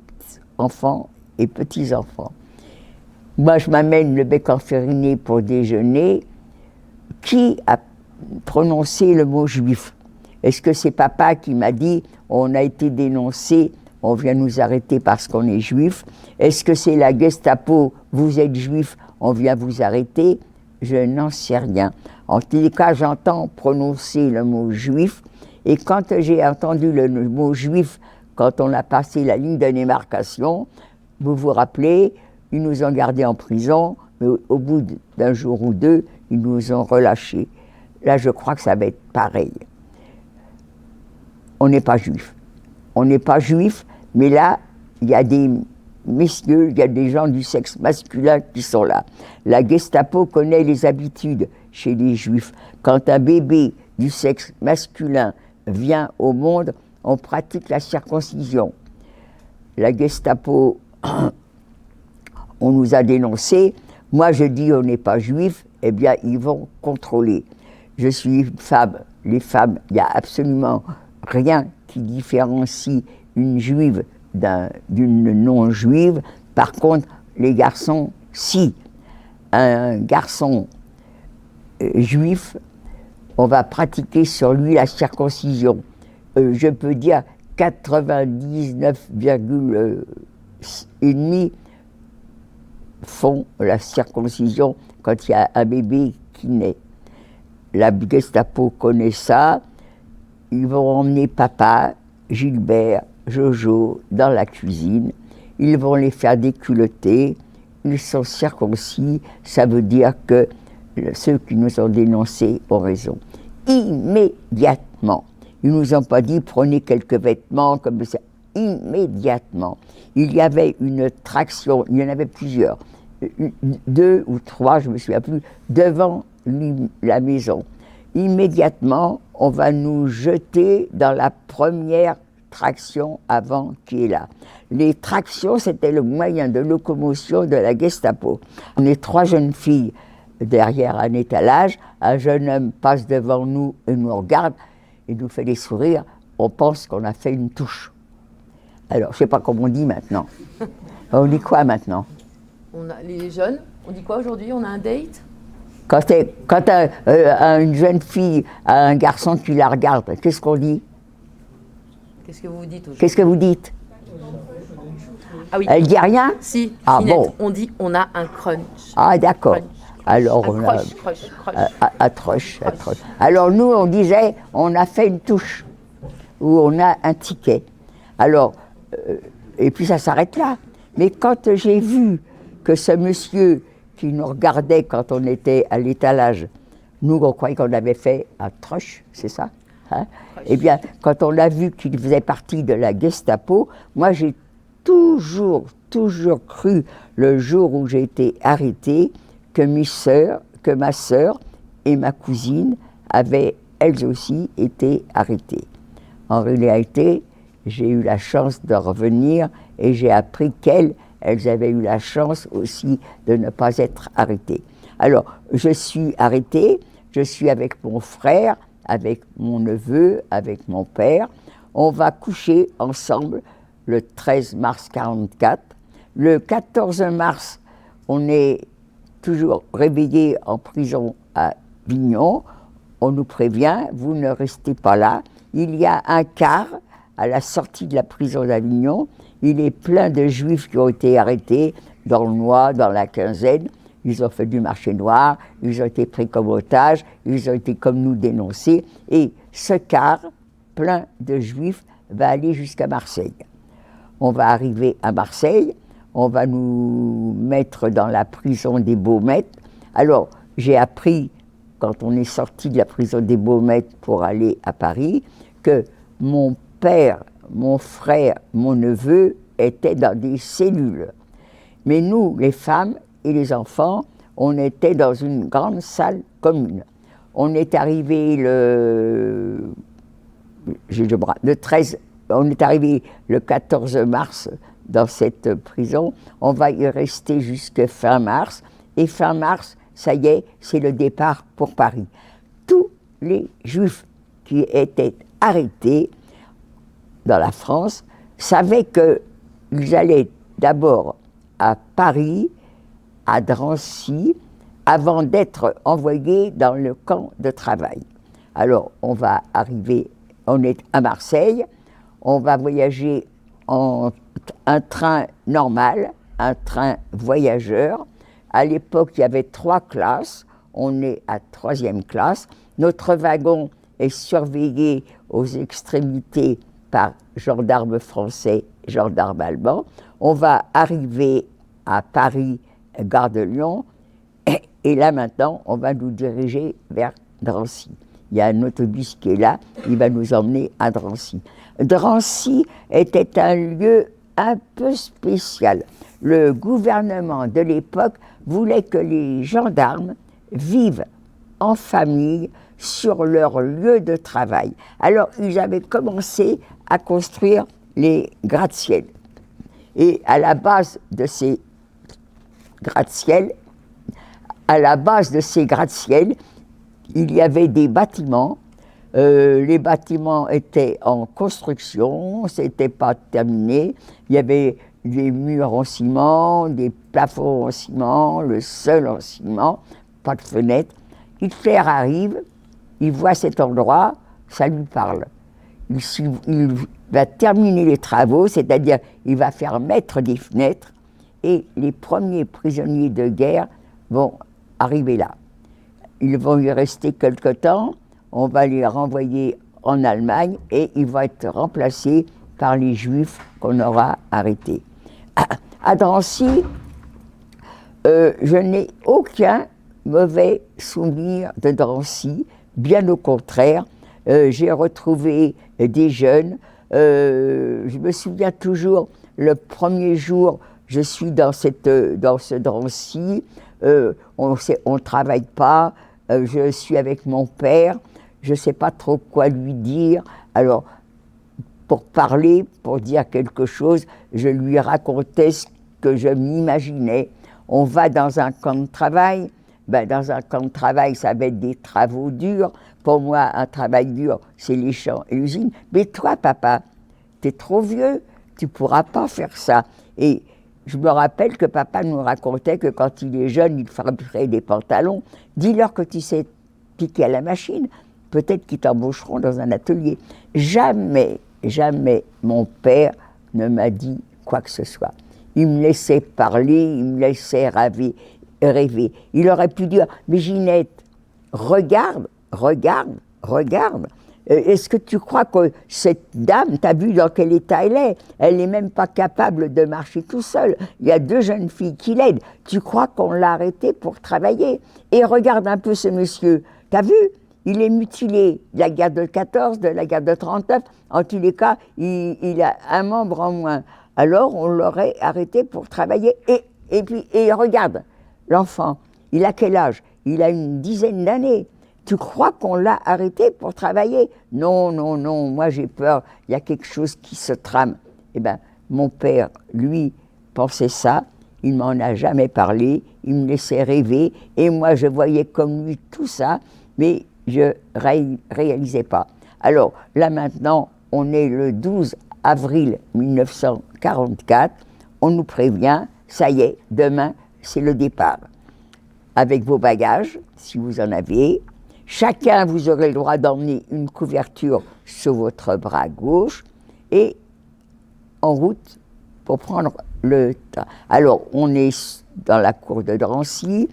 enfants et petits-enfants. Moi, je m'amène le bec enferriné pour déjeuner. Qui a prononcé le mot juif? Est-ce que c'est papa qui m'a dit « on a été dénoncé, on vient nous arrêter parce qu'on est juif » Est-ce que c'est la Gestapo « vous êtes juif, on vient vous arrêter » Je n'en sais rien. En tous les cas, j'entends prononcer le mot juif, et quand j'ai entendu le mot juif, quand on a passé la ligne de démarcation, vous vous rappelez, ils nous ont gardés en prison, mais au bout d'un jour ou deux, ils nous ont relâchés. Là, je crois que ça va être pareil. On n'est pas juif. On n'est pas juif, mais là, il y a des messieurs, il y a des gens du sexe masculin qui sont là. La Gestapo connaît les habitudes chez les juifs. Quand un bébé du sexe masculin vient au monde, on pratique la circoncision. La Gestapo, on nous a dénoncés. Moi, je dis on n'est pas juif, eh bien, ils vont contrôler. Je suis une femme. Les femmes, il n'y a absolument rien qui différencie une juive d'une non-juive. Par contre, les garçons, si un garçon juif, on va pratiquer sur lui la circoncision. Je peux dire 99,5% font la circoncision quand il y a un bébé qui naît. La Gestapo connaît ça. Ils vont emmener papa, Gilbert, Jojo dans la cuisine. Ils vont les faire déculotter. Ils sont circoncis. Ça veut dire que ceux qui nous ont dénoncés ont raison. Immédiatement. Ils ne nous ont pas dit prenez quelques vêtements comme ça. Immédiatement. Il y avait une traction, il y en avait plusieurs, 2 ou 3, je ne me souviens plus, devant la maison. Immédiatement, on va nous jeter dans la première traction avant qui est là. Les tractions, c'était le moyen de locomotion de la Gestapo. On est 3 jeunes filles derrière un étalage, un jeune homme passe devant nous et nous regarde et nous fait des sourires, on pense qu'on a fait une touche. Alors, je ne sais pas comment on dit maintenant. On dit quoi maintenant? Les jeunes, on dit quoi aujourd'hui? On a un date? Quand une jeune fille a un garçon, tu la regardes, qu'est-ce qu'on dit? Qu'est-ce que vous dites aujourd'hui? Qu'est-ce que vous dites? Ah oui. Elle dit rien? Si, Ah Ginette, bon? on dit on a un crunch. Ah d'accord. Crunch. Alors Un on a crush. atroce. Alors nous on disait on a fait une touche ou on a un ticket. Alors et puis ça s'arrête là. Mais quand j'ai vu que ce monsieur qui nous regardait quand on était à l'étalage, nous on croyait qu'on avait fait un trush, c'est ça? Hein? Eh bien, quand on a vu qu'il faisait partie de la Gestapo, moi j'ai toujours cru, le jour où j'ai été arrêtée, que ma sœur et ma cousine avaient elles aussi été arrêtées. En réalité, j'ai eu la chance de revenir et j'ai appris qu'elles avaient eu la chance aussi de ne pas être arrêtées. Alors, je suis arrêtée, je suis avec mon frère, avec mon neveu, avec mon père. On va coucher ensemble le 13 mars 1944. Le 14 mars, on est toujours réveillés en prison à Avignon. On nous prévient, vous ne restez pas là. Il y a un car à la sortie de la prison d'Avignon. Il est plein de juifs qui ont été arrêtés dans le Noir, dans la Quinzaine. Ils ont fait du marché noir, ils ont été pris comme otages, ils ont été comme nous dénoncés. Et ce car, plein de juifs, va aller jusqu'à Marseille. On va arriver à Marseille, on va nous mettre dans la prison des Baumettes. Alors, j'ai appris, quand on est sorti de la prison des Baumettes pour aller à Paris, que mon père, mon frère, mon neveu étaient dans des cellules. Mais nous, les femmes et les enfants, on était dans une grande salle commune. On est arrivé le 13, on est arrivé le 14 mars dans cette prison. On va y rester jusqu'à fin mars. Et fin mars, ça y est, c'est le départ pour Paris. Tous les Juifs qui étaient arrêtés dans la France savaient qu'ils allaient d'abord à Paris, à Drancy, avant d'être envoyés dans le camp de travail. Alors, on va arriver, on est à Marseille, on va voyager en un train normal, un train voyageur. À l'époque, il y avait 3 classes, on est à 3e classe. Notre wagon est surveillé aux extrémités par gendarmes français, gendarmes allemands. On va arriver à Paris, gare de Lyon, et là maintenant, on va nous diriger vers Drancy. Il y a un autobus qui est là, il va nous emmener à Drancy. Drancy était un lieu un peu spécial. Le gouvernement de l'époque voulait que les gendarmes vivent en famille sur leur lieu de travail. Alors, ils avaient commencé à construire les gratte-ciels. Et à la base de ces gratte-ciels, il y avait des bâtiments. Les bâtiments étaient en construction, c'était pas terminé. Il y avait des murs en ciment, des plafonds en ciment, le sol en ciment, pas de fenêtres. Hitler arrive, il voit cet endroit, ça lui parle. Il va terminer les travaux, c'est-à-dire il va faire mettre des fenêtres, et les premiers prisonniers de guerre vont arriver là. Ils vont y rester quelque temps, on va les renvoyer en Allemagne et ils vont être remplacés par les Juifs qu'on aura arrêtés. À Drancy, je n'ai aucun mauvais souvenir de Drancy, bien au contraire. J'ai retrouvé des jeunes. Je me souviens toujours, le premier jour, je suis dans ce Drancy, on ne travaille pas, je suis avec mon père, je ne sais pas trop quoi lui dire. Alors, pour parler, pour dire quelque chose. Je lui racontais ce que je m'imaginais. On va dans un camp de travail. Ben, dans un camp de travail, ça va être des travaux durs. Pour moi, un travail dur, c'est les champs et l'usine. Mais toi, papa, t'es trop vieux, tu pourras pas faire ça. Et je me rappelle que papa nous racontait que quand il est jeune, il fabriquerait des pantalons. Dis-leur que tu sais piquer à la machine, peut-être qu'ils t'embaucheront dans un atelier. Jamais, jamais mon père ne m'a dit quoi que ce soit. Il me laissait parler, il me laissait rêver. Il aurait pu dire, mais Ginette, regarde, regarde, regarde. Est-ce que tu crois que cette dame, t'as vu dans quel état elle est? Elle n'est même pas capable de marcher tout seule. Il y a 2 jeunes filles qui l'aident. Tu crois qu'on l'a arrêté pour travailler? Et regarde un peu ce monsieur. T'as vu? Il est mutilé de la guerre de 14, de la guerre de 39. En tous les cas, il a un membre en moins. Alors, on l'aurait arrêté pour travailler. Et regarde, l'enfant, il a quel âge? Il a une dizaine d'années. Tu crois qu'on l'a arrêté pour travailler? Non, non, non, moi j'ai peur, il y a quelque chose qui se trame. Eh bien, mon père, lui, pensait ça, il m'en a jamais parlé, il me laissait rêver, et moi je voyais comme lui tout ça, mais je réalisais pas. Alors, là maintenant, on est le 12 avril 1944, on nous prévient, ça y est, demain, c'est le départ. Avec vos bagages, si vous en avez, chacun, vous aurez le droit d'emmener une couverture sur votre bras gauche et en route pour prendre le train. Alors, on est dans la cour de Drancy,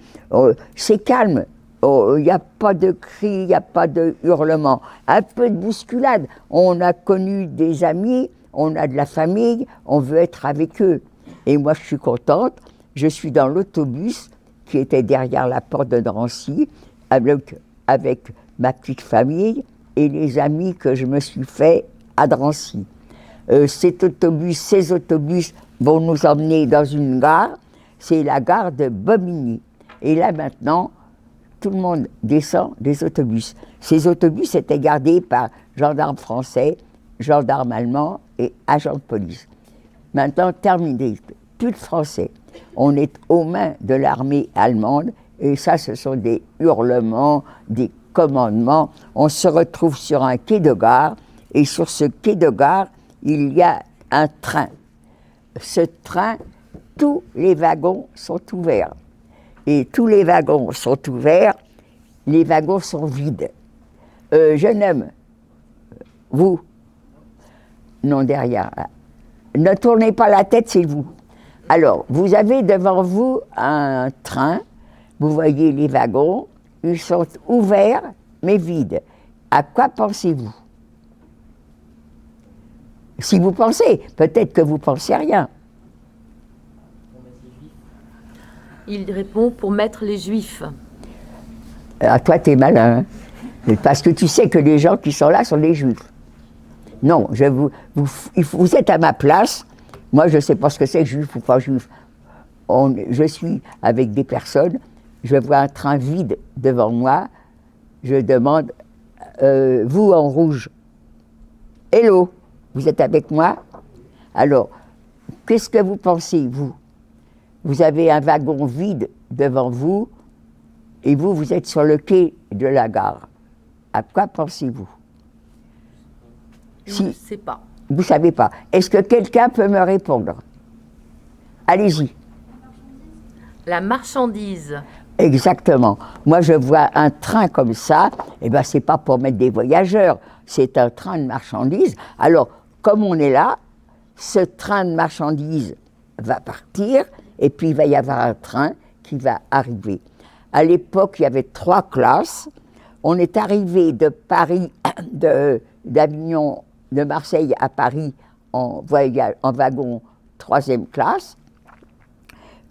c'est calme, il n'y a pas de cris, il n'y a pas de hurlements, un peu de bousculade. On a connu des amis, on a de la famille, on veut être avec eux. Et moi, je suis contente, je suis dans l'autobus qui était derrière la porte de Drancy, avec ma petite famille et les amis que je me suis fait à Drancy. Ces autobus vont nous emmener dans une gare, c'est la gare de Bobigny. Et là maintenant, tout le monde descend des autobus. Ces autobus étaient gardés par gendarmes français, gendarmes allemands et agents de police. Maintenant, terminé, plus de français. On est aux mains de l'armée allemande. Et ça, ce sont des hurlements, des commandements. On se retrouve sur un quai de gare, et sur ce quai de gare, il y a un train. Ce train, tous les wagons sont ouverts. Et tous les wagons sont ouverts, les wagons sont vides. Jeune homme, vous, non derrière, ne tournez pas la tête, c'est vous. Alors, vous avez devant vous un train. Vous voyez les wagons, ils sont ouverts mais vides. À quoi pensez-vous? Si vous pensez, peut-être que vous pensez rien. Il répond pour mettre les Juifs. Toi, t'es malin, hein? Parce que tu sais que les gens qui sont là sont des Juifs. Non, vous êtes à ma place. Moi, je ne sais pas ce que c'est, Juif ou pas Juif. Je suis avec des personnes. Je vois un train vide devant moi, je demande, vous en rouge, hello, vous êtes avec moi? Alors, qu'est-ce que vous pensez, vous? Vous avez un wagon vide devant vous, et vous êtes sur le quai de la gare. À quoi pensez-vous? Je ne sais pas. Vous ne savez pas. Est-ce que quelqu'un peut me répondre? Allez-y. La marchandise. Exactement. Moi, je vois un train comme ça, eh ben, c'est pas pour mettre des voyageurs, c'est un train de marchandises. Alors, comme on est là, ce train de marchandises va partir, et puis il va y avoir un train qui va arriver. À l'époque, il y avait 3 classes. On est arrivé de Paris, d'Avignon, de Marseille à Paris en wagon 3e classe.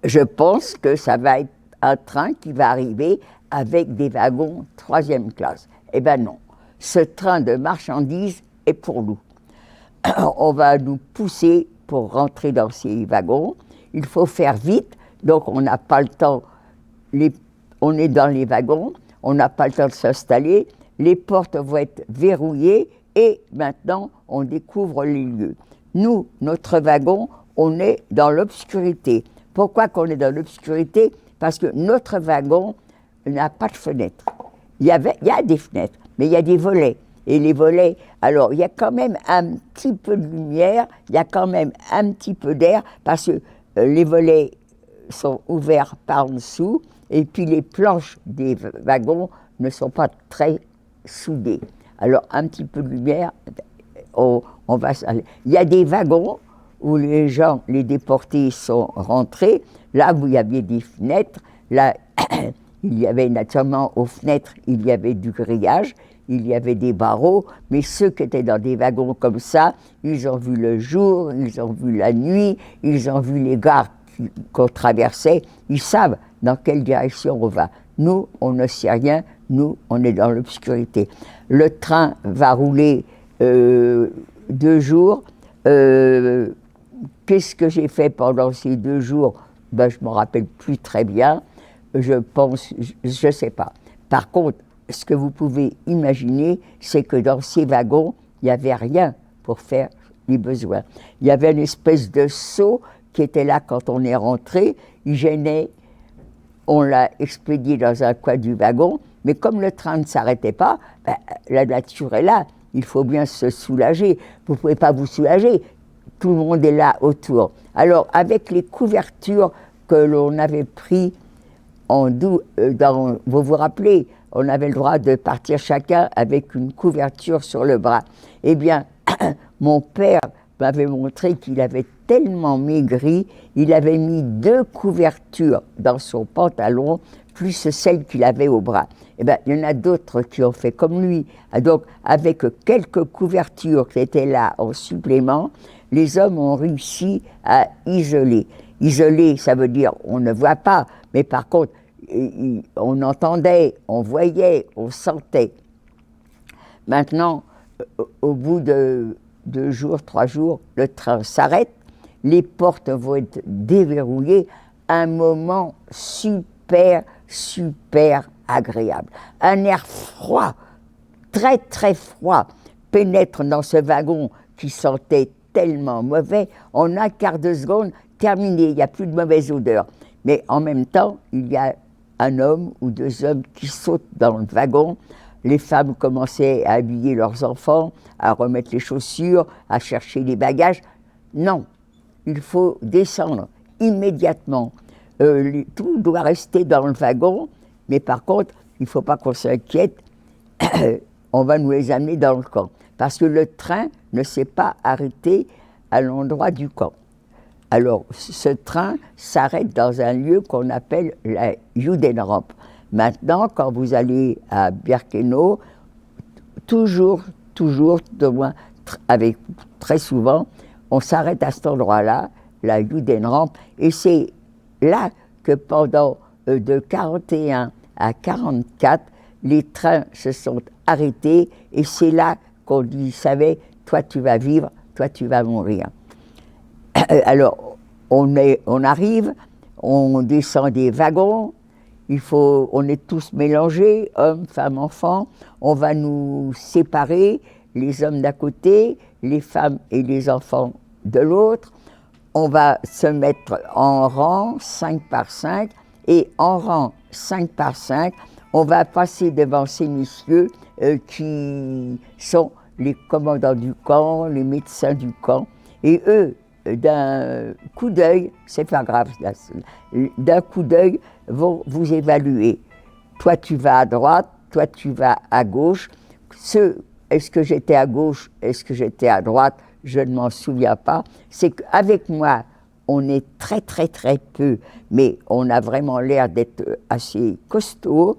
Je pense que ça va être un train qui va arriver avec des wagons 3e classe. Eh bien non, ce train de marchandises est pour nous. On va nous pousser pour rentrer dans ces wagons. Il faut faire vite, donc on n'a pas le temps. On est dans les wagons, on n'a pas le temps de s'installer. les portes vont être verrouillées et maintenant on découvre les lieux. Nous, notre wagon, on est dans l'obscurité. Pourquoi qu'on est dans l'obscurité? Parce que notre wagon n'a pas de fenêtre. Il y a des fenêtres, mais il y a des volets. Et les volets, alors il y a quand même un petit peu de lumière, il y a quand même un petit peu d'air, parce que les volets sont ouverts par en dessous, et puis les planches des wagons ne sont pas très soudées. Alors un petit peu de lumière, on va s'aller. Il y a des wagons où les gens, les déportés sont rentrés, là où il y avait des fenêtres, là il y avait naturellement aux fenêtres, il y avait du grillage, il y avait des barreaux, mais ceux qui étaient dans des wagons comme ça, ils ont vu le jour, ils ont vu la nuit, ils ont vu les gares qu'on traversait, ils savent dans quelle direction on va. Nous, on ne sait rien, nous, on est dans l'obscurité. Le train va rouler 2 jours. Qu'est-ce que j'ai fait pendant ces 2 jours? Ben, je ne m'en rappelle plus très bien. Je pense, je ne sais pas. Par contre, ce que vous pouvez imaginer, c'est que dans ces wagons, il n'y avait rien pour faire les besoins. Il y avait une espèce de seau qui était là quand on est rentré. Il gênait, on l'a expédié dans un coin du wagon, mais comme le train ne s'arrêtait pas, ben, la nature est là. Il faut bien se soulager. Vous ne pouvez pas vous soulager. Tout le monde est là autour. Alors, avec les couvertures que l'on avait prises vous vous rappelez, on avait le droit de partir chacun avec une couverture sur le bras. Eh bien, mon père m'avait montré qu'il avait tellement maigri, il avait mis 2 couvertures dans son pantalon, plus celle qu'il avait au bras. Eh bien, il y en a d'autres qui ont fait comme lui. Donc, avec quelques couvertures qui étaient là en supplément, les hommes ont réussi à isoler. Isoler, ça veut dire on ne voit pas, mais par contre, on entendait, on voyait, on sentait. Maintenant, au bout de 2 jours, 3 jours, le train s'arrête, les portes vont être déverrouillées, un moment super, super agréable. Un air froid, très, très froid, pénètre dans ce wagon qui sentait tellement mauvais, en un quart de seconde, terminé, il n'y a plus de mauvaise odeur. Mais en même temps, il y a un homme ou 2 hommes qui sautent dans le wagon. Les femmes commençaient à habiller leurs enfants, à remettre les chaussures, à chercher les bagages. Non, il faut descendre immédiatement. Tout doit rester dans le wagon, mais par contre, il ne faut pas qu'on s'inquiète, on va nous les amener dans le camp. Parce que le train ne s'est pas arrêté à l'endroit du camp. Alors, ce train s'arrête dans un lieu qu'on appelle la Judenramp. Maintenant, quand vous allez à Birkenau, toujours, très souvent, on s'arrête à cet endroit-là, la Judenramp, et c'est là que pendant de 1941 à 1944, les trains se sont arrêtés, et c'est là qu'on lui savait, toi tu vas vivre, toi tu vas mourir. Alors, on arrive, on descend des wagons, on est tous mélangés, hommes, femmes, enfants, on va nous séparer, les hommes d'un côté, les femmes et les enfants de l'autre, on va se mettre en rang 5 par 5, et en rang 5 par 5, on va passer devant ces messieurs qui sont les commandants du camp, les médecins du camp, et eux, d'un coup d'œil, c'est pas grave, d'un coup d'œil, vont vous évaluer. Toi, tu vas à droite, toi, tu vas à gauche. Est-ce que j'étais à gauche, est-ce que j'étais à droite, je ne m'en souviens pas. C'est qu'avec moi, on est très, très, très peu, mais on a vraiment l'air d'être assez costaud,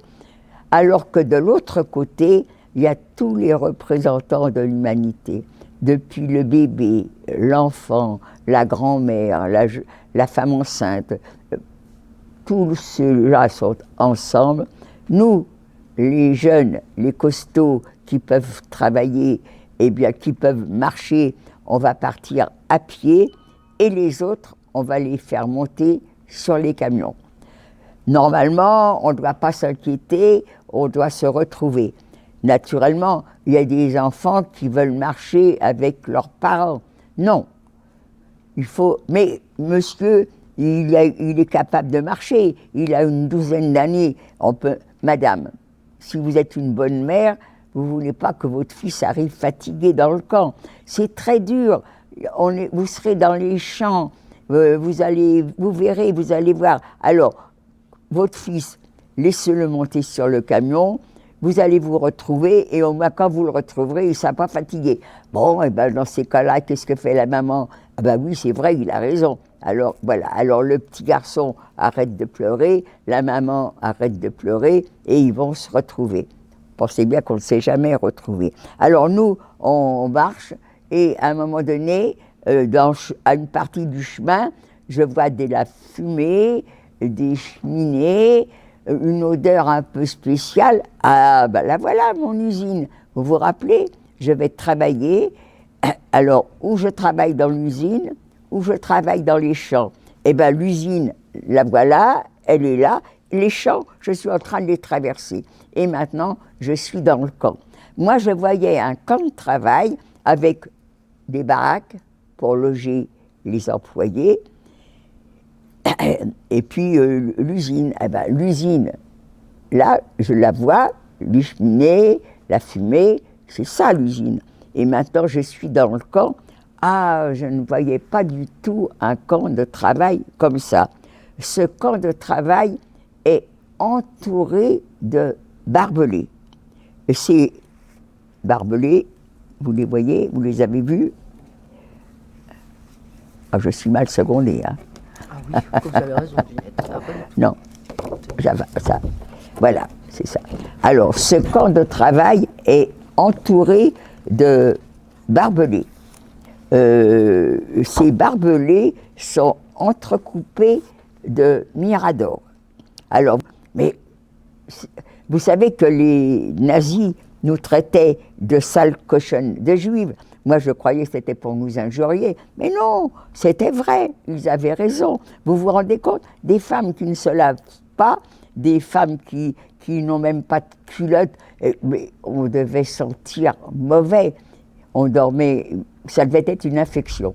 alors que de l'autre côté, il y a tous les représentants de l'humanité. Depuis le bébé, l'enfant, la grand-mère, la femme enceinte, tous ceux-là sont ensemble. Nous, les jeunes, les costauds qui peuvent travailler, eh bien, qui peuvent marcher, on va partir à pied, et les autres, on va les faire monter sur les camions. Normalement, on ne doit pas s'inquiéter, on doit se retrouver. naturellement, il y a des enfants qui veulent marcher avec leurs parents. Non. Il faut. Mais monsieur, il est capable de marcher. Il a une douzaine d'années. Madame, si vous êtes une bonne mère, vous ne voulez pas que votre fils arrive fatigué dans le camp. C'est très dur. Vous serez dans les champs. Vous verrez, vous allez voir. Alors, votre fils, laissez-le monter sur le camion. Vous allez vous retrouver, et au moins quand vous le retrouverez, il ne sera pas fatigué. Bon, et ben dans ces cas-là, qu'est-ce que fait la maman? Ah ben oui, c'est vrai, il a raison. Alors voilà, alors le petit garçon arrête de pleurer, la maman arrête de pleurer, et ils vont se retrouver. Pensez bien qu'on ne s'est jamais retrouvés. Alors nous, on marche, et à un moment donné, à une partie du chemin, je vois de la fumée, des cheminées, une odeur un peu spéciale. Ah, ben là voilà mon usine. Vous vous rappelez, je vais travailler. Alors, où je travaille dans l'usine, où je travaille dans les champs. Eh bien, l'usine, la voilà, elle est là. Les champs, je suis en train de les traverser. Et maintenant, je suis dans le camp. Moi, je voyais un camp de travail avec des baraques pour loger les employés. Et puis l'usine, eh ben, l'usine, là, je la vois, les cheminées, la fumée, c'est ça l'usine. Et maintenant, je suis dans le camp. Ah, je ne voyais pas du tout un camp de travail comme ça. Ce camp de travail est entouré de barbelés. Et ces barbelés, vous les voyez, vous les avez vus? Ah, je suis mal secondée, hein. Ah oui, vous avez raison, Ginette. Non, ça. Voilà, c'est ça. Alors, ce camp de travail est entouré de barbelés. Ces barbelés sont entrecoupés de miradors. Alors, mais vous savez que les nazis nous traitaient de sales cochonnes, de juives. Moi, je croyais que c'était pour nous injurier. Mais non, c'était vrai, ils avaient raison. Vous vous rendez compte? Des femmes qui ne se lavent pas, des femmes qui n'ont même pas de culotte, mais on devait sentir mauvais. On dormait, ça devait être une infection.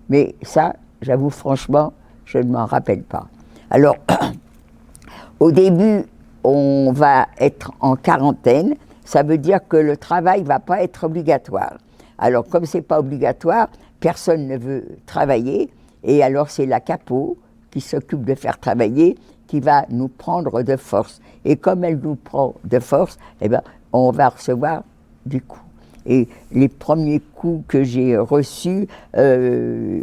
Mais ça, j'avoue franchement, je ne m'en rappelle pas. Alors, au début, on va être en quarantaine. Ça veut dire que le travail ne va pas être obligatoire. Alors, comme ce n'est pas obligatoire, personne ne veut travailler. Et alors, c'est la capo qui s'occupe de faire travailler, qui va nous prendre de force. Et comme elle nous prend de force, eh ben, on va recevoir des coups. Et les premiers coups que j'ai reçus, qu'est-ce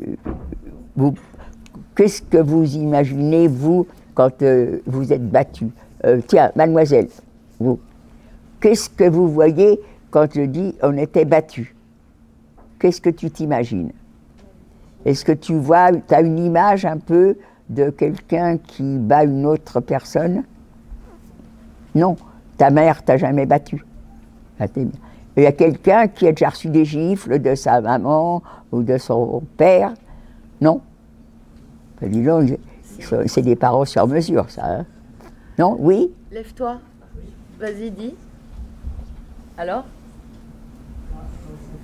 que vous imaginez, vous, quand vous êtes battu? Tiens, mademoiselle, vous, qu'est-ce que vous voyez quand je dis on était battu? Qu'est-ce que tu t'imagines? Est-ce que tu vois, tu as une image un peu de quelqu'un qui bat une autre personne? Non, ta mère t'a jamais battu. Il y a quelqu'un qui a déjà reçu des gifles de sa maman ou de son père? Non. Ben, dis donc, c'est des parents sur mesure, ça. Hein? Non? Oui? Lève-toi. Vas-y, dis. Alors?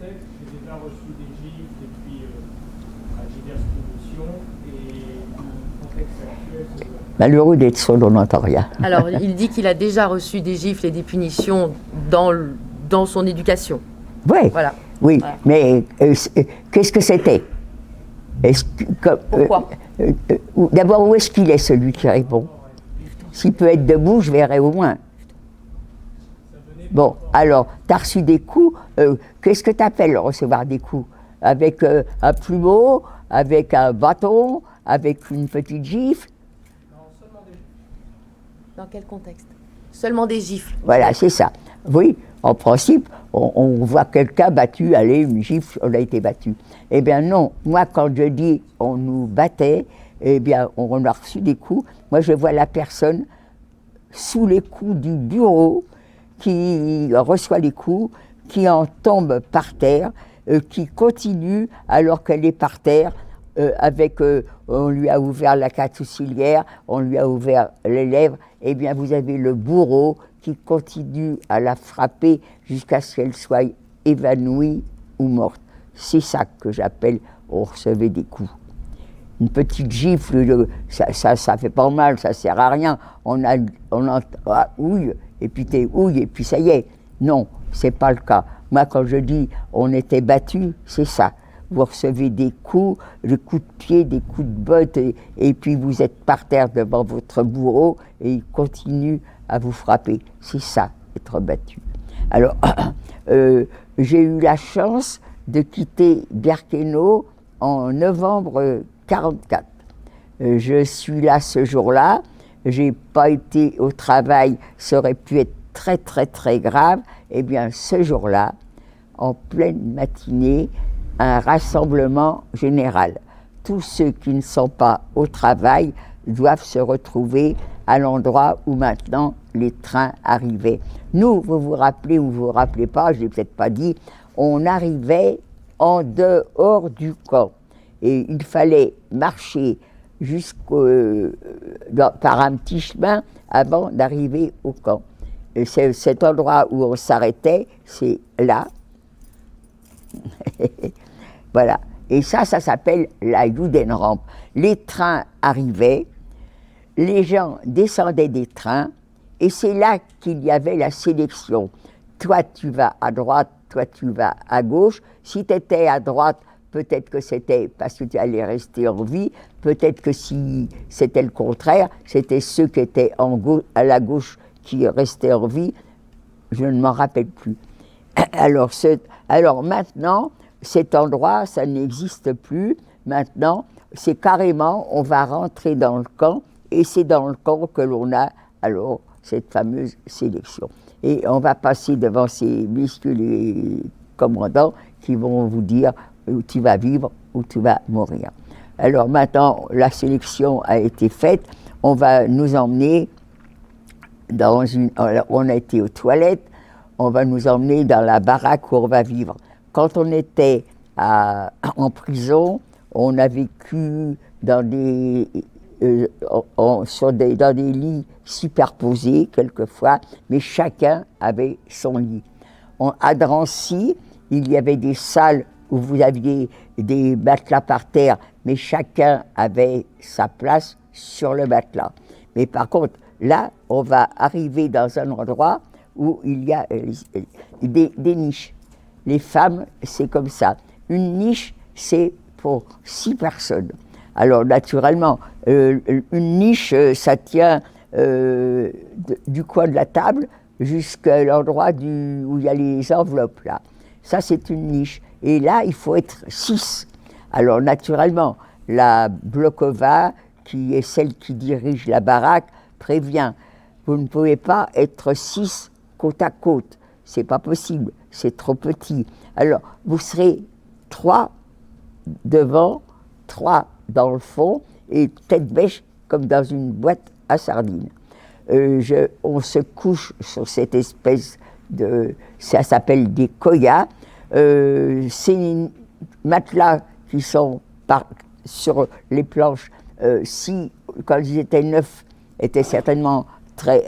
J'ai déjà reçu des gifles depuis à diverses commissions et le contexte actuel. Malheureux d'être seul, on n'entend rien. Alors, il dit qu'il a déjà reçu des gifles et des punitions dans son éducation. Oui, Voilà. oui. Voilà. Mais qu'est-ce que c'était? Pourquoi? D'abord, où est-ce qu'il est, celui qui répond? S'il peut être debout, je verrai au moins. Bon, alors, tu as reçu des coups. Qu'est-ce que tu appelles recevoir des coups? Avec un plumeau, avec un bâton, avec une petite gifle? Non, seulement des gifles. Dans quel contexte? Seulement des gifles. Voilà, c'est ça. Oui, en principe, on voit quelqu'un battu, allez, une gifle, on a été battu. Eh bien non, moi quand je dis on nous battait, eh bien on a reçu des coups. Moi je vois la personne sous les coups du bureau qui reçoit les coups, qui en tombe par terre, qui continue alors qu'elle est par terre, on lui a ouvert la carte sourcilière, on lui a ouvert les lèvres, eh bien vous avez le bourreau qui continue à la frapper jusqu'à ce qu'elle soit évanouie ou morte. C'est ça que j'appelle on recevait des coups. Une petite gifle, ça fait pas mal, ça sert à rien. On ouille, et puis t'es ouille, et puis ça y est. Non, c'est pas le cas. Moi, quand je dis on était battus, c'est ça. Vous recevez des coups de pied, des coups de botte, et puis vous êtes par terre devant votre bourreau, et il continue à vous frapper. C'est ça, être battu. Alors, j'ai eu la chance de quitter Birkenau en novembre 1944. Je suis là ce jour-là, j'ai pas été au travail, ça aurait pu être très très très grave. Eh bien ce jour-là, en pleine matinée, un rassemblement général. Tous ceux qui ne sont pas au travail doivent se retrouver à l'endroit où maintenant les trains arrivaient. Nous, vous vous rappelez ou vous vous rappelez pas, je ne l'ai peut-être pas dit, on arrivait en dehors du camp. Et il fallait marcher par un petit chemin avant d'arriver au camp. Et cet endroit où on s'arrêtait, c'est là. Voilà. Et ça s'appelle la Judenrampe. Les trains arrivaient, les gens descendaient des trains, et c'est là qu'il y avait la sélection. Toi, tu vas à droite, toi, tu vas à gauche. Si tu étais à droite, peut-être que c'était parce que tu allais rester en vie, peut-être que si c'était le contraire, c'était ceux qui étaient à la gauche qui restaient en vie, je ne m'en rappelle plus. Alors maintenant, cet endroit, ça n'existe plus. Maintenant, c'est carrément, on va rentrer dans le camp, et c'est dans le camp que l'on a alors cette fameuse sélection. Et on va passer devant ces messieurs les commandants qui vont vous dire où tu vas vivre, où tu vas mourir. Alors maintenant, la sélection a été faite, on va nous emmener dans on a été aux toilettes, on va nous emmener dans la baraque où on va vivre. Quand on était en prison, on a vécu dans des lits superposés quelquefois, mais chacun avait son lit. À Drancy, il y avait des salles où vous aviez des matelas par terre, mais chacun avait sa place sur le matelas. Mais par contre, là, on va arriver dans un endroit où il y a des niches. Les femmes, c'est comme ça. Une niche, c'est pour 6 personnes. Alors, naturellement, une niche, ça tient du coin de la table jusqu'à l'endroit où il y a les enveloppes, là. Ça, c'est une niche. Et là, il faut être 6. Alors, naturellement, la Blokova, qui est celle qui dirige la baraque, prévient. Vous ne pouvez pas être 6 côte à côte. C'est pas possible. C'est trop petit. Alors, vous serez 3 devant, 3 dans le fond, et tête bêche comme dans une boîte à sardines. On se couche sur cette espèce ça s'appelle des koyas. Ces matelas qui sont sur les planches, quand ils étaient neufs, étaient certainement très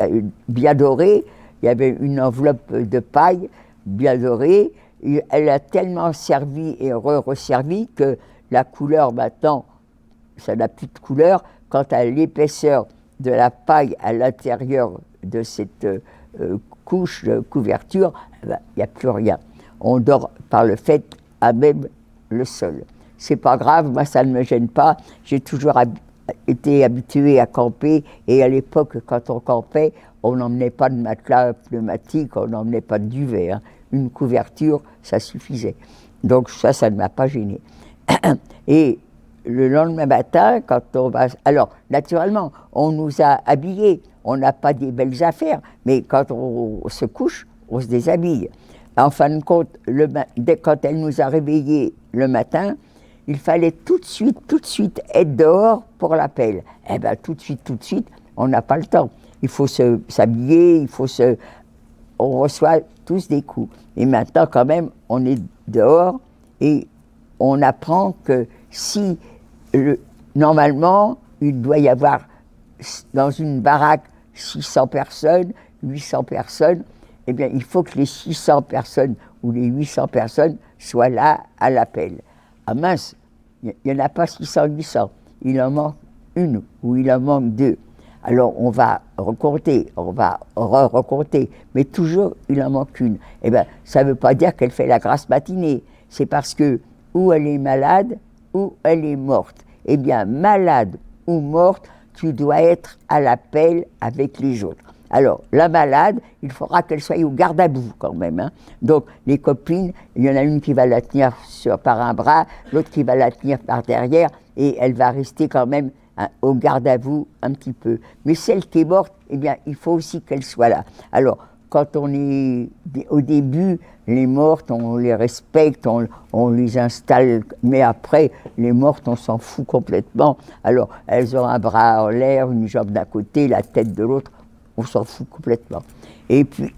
bien dorés. Il y avait une enveloppe de paille bien dorée. Elle a tellement servi et resservi que la couleur maintenant, ça n'a plus de couleur. Quant à l'épaisseur de la paille à l'intérieur de cette couche de couverture, il n'y a plus rien. On dort par le fait à même le sol. C'est pas grave, moi ça ne me gêne pas. J'ai toujours été habitué à camper, et à l'époque, quand on campait, on n'emmenait pas de matelas pneumatique, on n'emmenait pas de duvet. Hein. Une couverture, ça suffisait. Donc ça ne m'a pas gêné. Et le lendemain matin, quand on va... Alors, naturellement, on nous a habillés. On n'a pas des belles affaires, mais quand on se couche, on se déshabille. En fin de compte, quand elle nous a réveillés le matin, il fallait tout de suite être dehors pour l'appel. Eh bien, tout de suite, on n'a pas le temps. Il faut s'habiller, on reçoit tous des coups. Et maintenant, quand même, on est dehors et on apprend que si, normalement, il doit y avoir dans une baraque 600 personnes, 800 personnes, eh bien, il faut que les 600 personnes ou les 800 personnes soient là à l'appel. Ah mince, il n'y en a pas 600, 800. Il en manque une ou il en manque deux. Alors, on va recompter, on va recompter, mais toujours, il en manque une. Eh bien, ça ne veut pas dire qu'elle fait la grasse matinée. C'est parce que ou elle est malade, ou elle est morte. Eh bien, malade ou morte, tu dois être à l'appel avec les autres. Alors, la malade, il faudra qu'elle soit au garde à boue quand même. Hein. Donc, les copines, il y en a une qui va la tenir par un bras, l'autre qui va la tenir par derrière, et elle va rester quand même au garde à vous un petit peu. Mais celle qui est morte, eh bien, il faut aussi qu'elle soit là. Alors, quand on est au début, les mortes, on les respecte, on les installe, mais après, les mortes, on s'en fout complètement. Alors, elles ont un bras en l'air, une jambe d'un côté, la tête de l'autre, on s'en fout complètement. Et puis,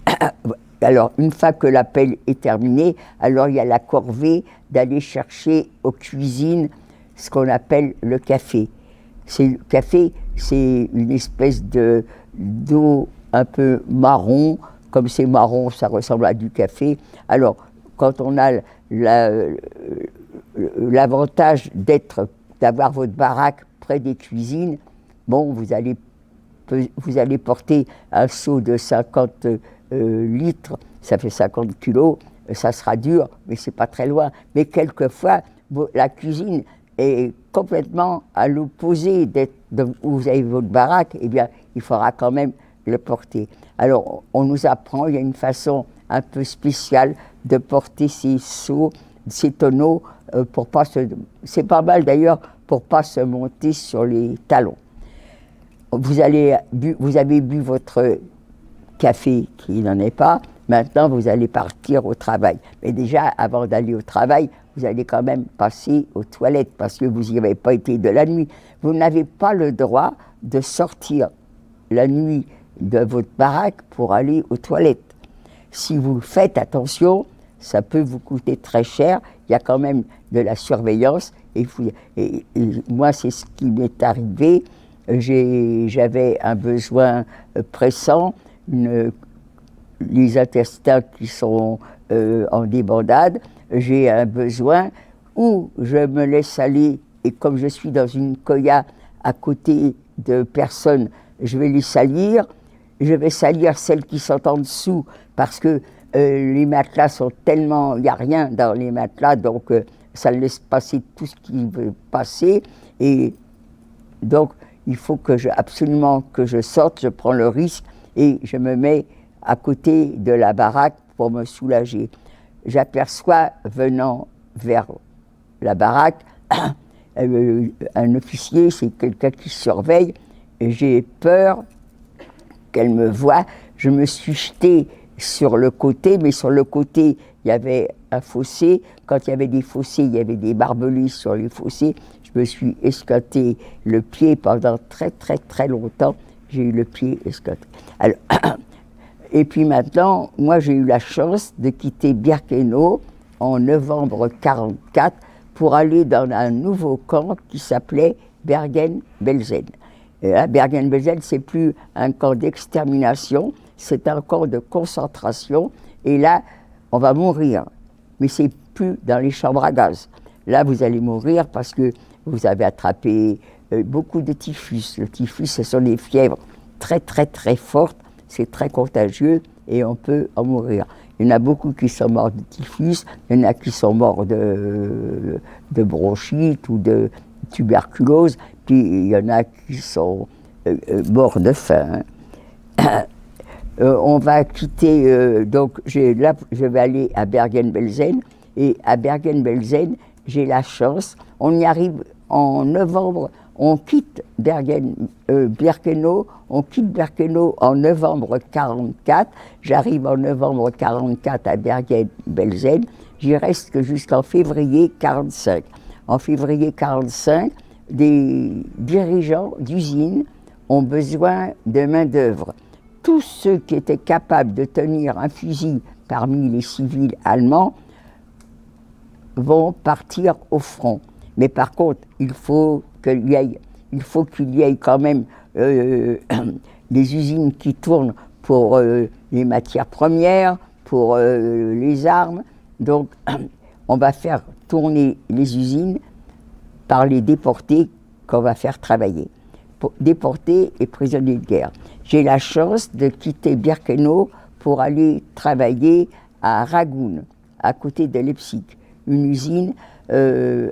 alors, une fois que l'appel est terminé, alors il y a la corvée d'aller chercher aux cuisines ce qu'on appelle le café. Le café, c'est une espèce d'eau un peu marron. Comme c'est marron, ça ressemble à du café. Alors, quand on a l'avantage d'avoir votre baraque près des cuisines, bon, vous allez porter un seau de 50 litres, ça fait 50 kilos, ça sera dur, mais c'est pas très loin. Mais quelquefois, la cuisine est complètement à l'opposé où vous avez votre baraque, eh bien, il faudra quand même le porter. Alors, on nous apprend, il y a une façon un peu spéciale de porter ces seaux, ces tonneaux, pour pas se... C'est pas mal d'ailleurs, pour pas se monter sur les talons. Vous avez bu votre café qui n'en est pas, maintenant vous allez partir au travail. Mais déjà, avant d'aller au travail, vous allez quand même passer aux toilettes parce que vous n'y avez pas été de la nuit. Vous n'avez pas le droit de sortir la nuit de votre baraque pour aller aux toilettes. Si vous faites attention, ça peut vous coûter très cher. Il y a quand même de la surveillance. Et moi, c'est ce qui m'est arrivé. J'avais un besoin pressant, les intestins qui sont en débandade. J'ai un besoin où je me laisse aller, et comme je suis dans une koya à côté de personnes, je vais les salir. Je vais salir celles qui sont en dessous parce que les matelas sont tellement... Il n'y a rien dans les matelas, donc ça laisse passer tout ce qui veut passer. Et donc, il faut absolument que je sorte, je prends le risque et je me mets à côté de la baraque pour me soulager. J'aperçois, venant vers la baraque, un officier, c'est quelqu'un qui surveille, et j'ai peur qu'elle me voie. Je me suis jetée sur le côté, mais sur le côté, il y avait un fossé. Quand il y avait des fossés, il y avait des barbelés sur les fossés. Je me suis escaté le pied pendant très, très, très longtemps. J'ai eu le pied escaté. Alors, et puis maintenant, moi, j'ai eu la chance de quitter Birkenau en novembre 1944 pour aller dans un nouveau camp qui s'appelait Bergen-Belsen. Bergen-Belsen, c'est plus un camp d'extermination, c'est un camp de concentration. Et là, on va mourir. Mais c'est plus dans les chambres à gaz. Là, vous allez mourir parce que vous avez attrapé beaucoup de typhus. Le typhus, ce sont des fièvres très, très, très fortes. C'est très contagieux et on peut en mourir. Il y en a beaucoup qui sont morts de typhus, il y en a qui sont morts de bronchite ou de tuberculose, puis il y en a qui sont morts de faim. On va quitter, donc là, je vais aller à Bergen-Belsen, et à Bergen-Belsen, j'ai la chance, on y arrive en novembre, on quitte Birkenau, on quitte Birkenau en novembre 1944, j'arrive en novembre 1944 à Bergen-Belsen, j'y reste que jusqu'en février 1945. En février 1945, des dirigeants d'usines ont besoin de main-d'œuvre. Tous ceux qui étaient capables de tenir un fusil parmi les civils allemands vont partir au front. Mais par contre, il faut qu'il y ait quand même des usines qui tournent pour les matières premières, pour les armes. Donc, on va faire tourner les usines par les déportés qu'on va faire travailler. Déportés et prisonniers de guerre. J'ai la chance de quitter Birkenau pour aller travailler à Ragun, à côté de Leipzig, une usine.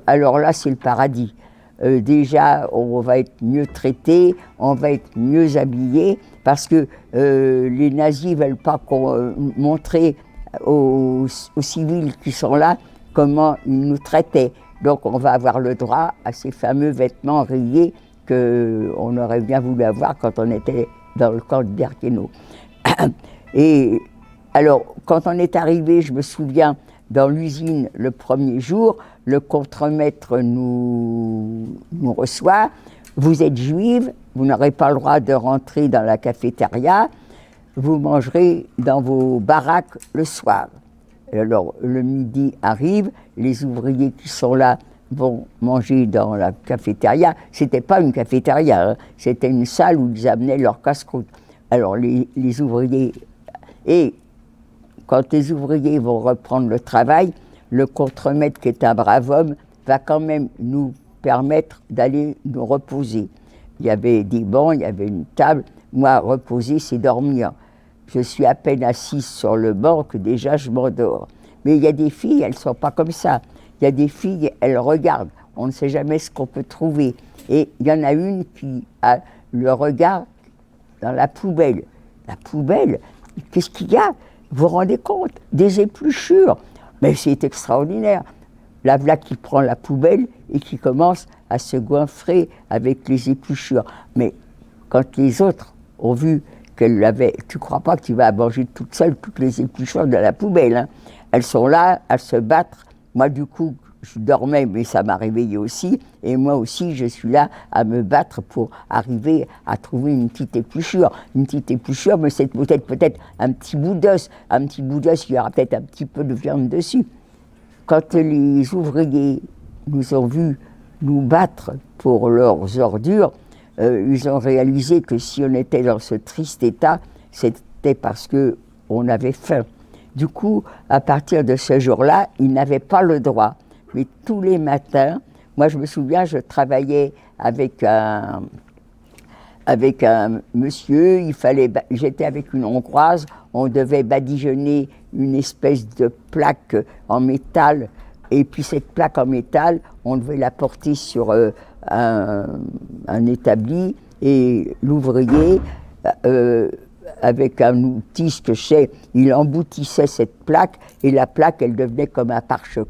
Alors là, c'est le paradis. Déjà, on va être mieux traité, on va être mieux habillé, parce que les nazis ne veulent pas montrer aux civils qui sont là comment ils nous traitaient. Donc on va avoir le droit à ces fameux vêtements rayés qu'on aurait bien voulu avoir quand on était dans le camp de Birkenau. Et alors, quand on est arrivé, je me souviens, dans l'usine le premier jour, le contremaître nous reçoit. Vous êtes juive, vous n'aurez pas le droit de rentrer dans la cafétéria, vous mangerez dans vos baraques le soir. Et alors, le midi arrive, les ouvriers qui sont là vont manger dans la cafétéria. C'était pas une cafétéria, hein, c'était une salle où ils amenaient leur casse-croûte. Alors, les ouvriers... Et quand les ouvriers vont reprendre le travail, le contremaître, qui est un brave homme, va quand même nous permettre d'aller nous reposer. Il y avait des bancs, il y avait une table. Moi, reposer, c'est dormir. Je suis à peine assise sur le banc que déjà je m'endors. Mais il y a des filles, elles ne sont pas comme ça. Il y a des filles, elles regardent. On ne sait jamais ce qu'on peut trouver. Et il y en a une qui a le regard dans la poubelle. La poubelle, qu'est-ce qu'il y a? Vous vous rendez compte? Des épluchures. Mais c'est extraordinaire. La voilà qui prend la poubelle et qui commence à se goinfrer avec les épluchures. Mais quand les autres ont vu qu'elle l'avait, tu ne crois pas que tu vas manger toute seule toutes les épluchures de la poubelle, hein. Elles sont là à se battre. Moi, du coup, je dormais, mais ça m'a réveillée aussi. Et moi aussi, je suis là à me battre pour arriver à trouver une petite épluchure. Une petite épluchure, mais c'est peut-être un petit bout d'os. Un petit bout d'os, il y aura peut-être un petit peu de viande dessus. Quand les ouvriers nous ont vus nous battre pour leurs ordures, ils ont réalisé que si on était dans ce triste état, c'était parce qu'on avait faim. Du coup, à partir de ce jour-là, ils n'avaient pas le droit. Mais tous les matins, moi je me souviens, je travaillais avec un monsieur, j'étais avec une Hongroise, on devait badigeonner une espèce de plaque en métal, et puis cette plaque en métal, on devait la porter sur un établi, et l'ouvrier, avec un outil, ce que je sais, il emboutissait cette plaque, et la plaque, elle devenait comme un pare-choc.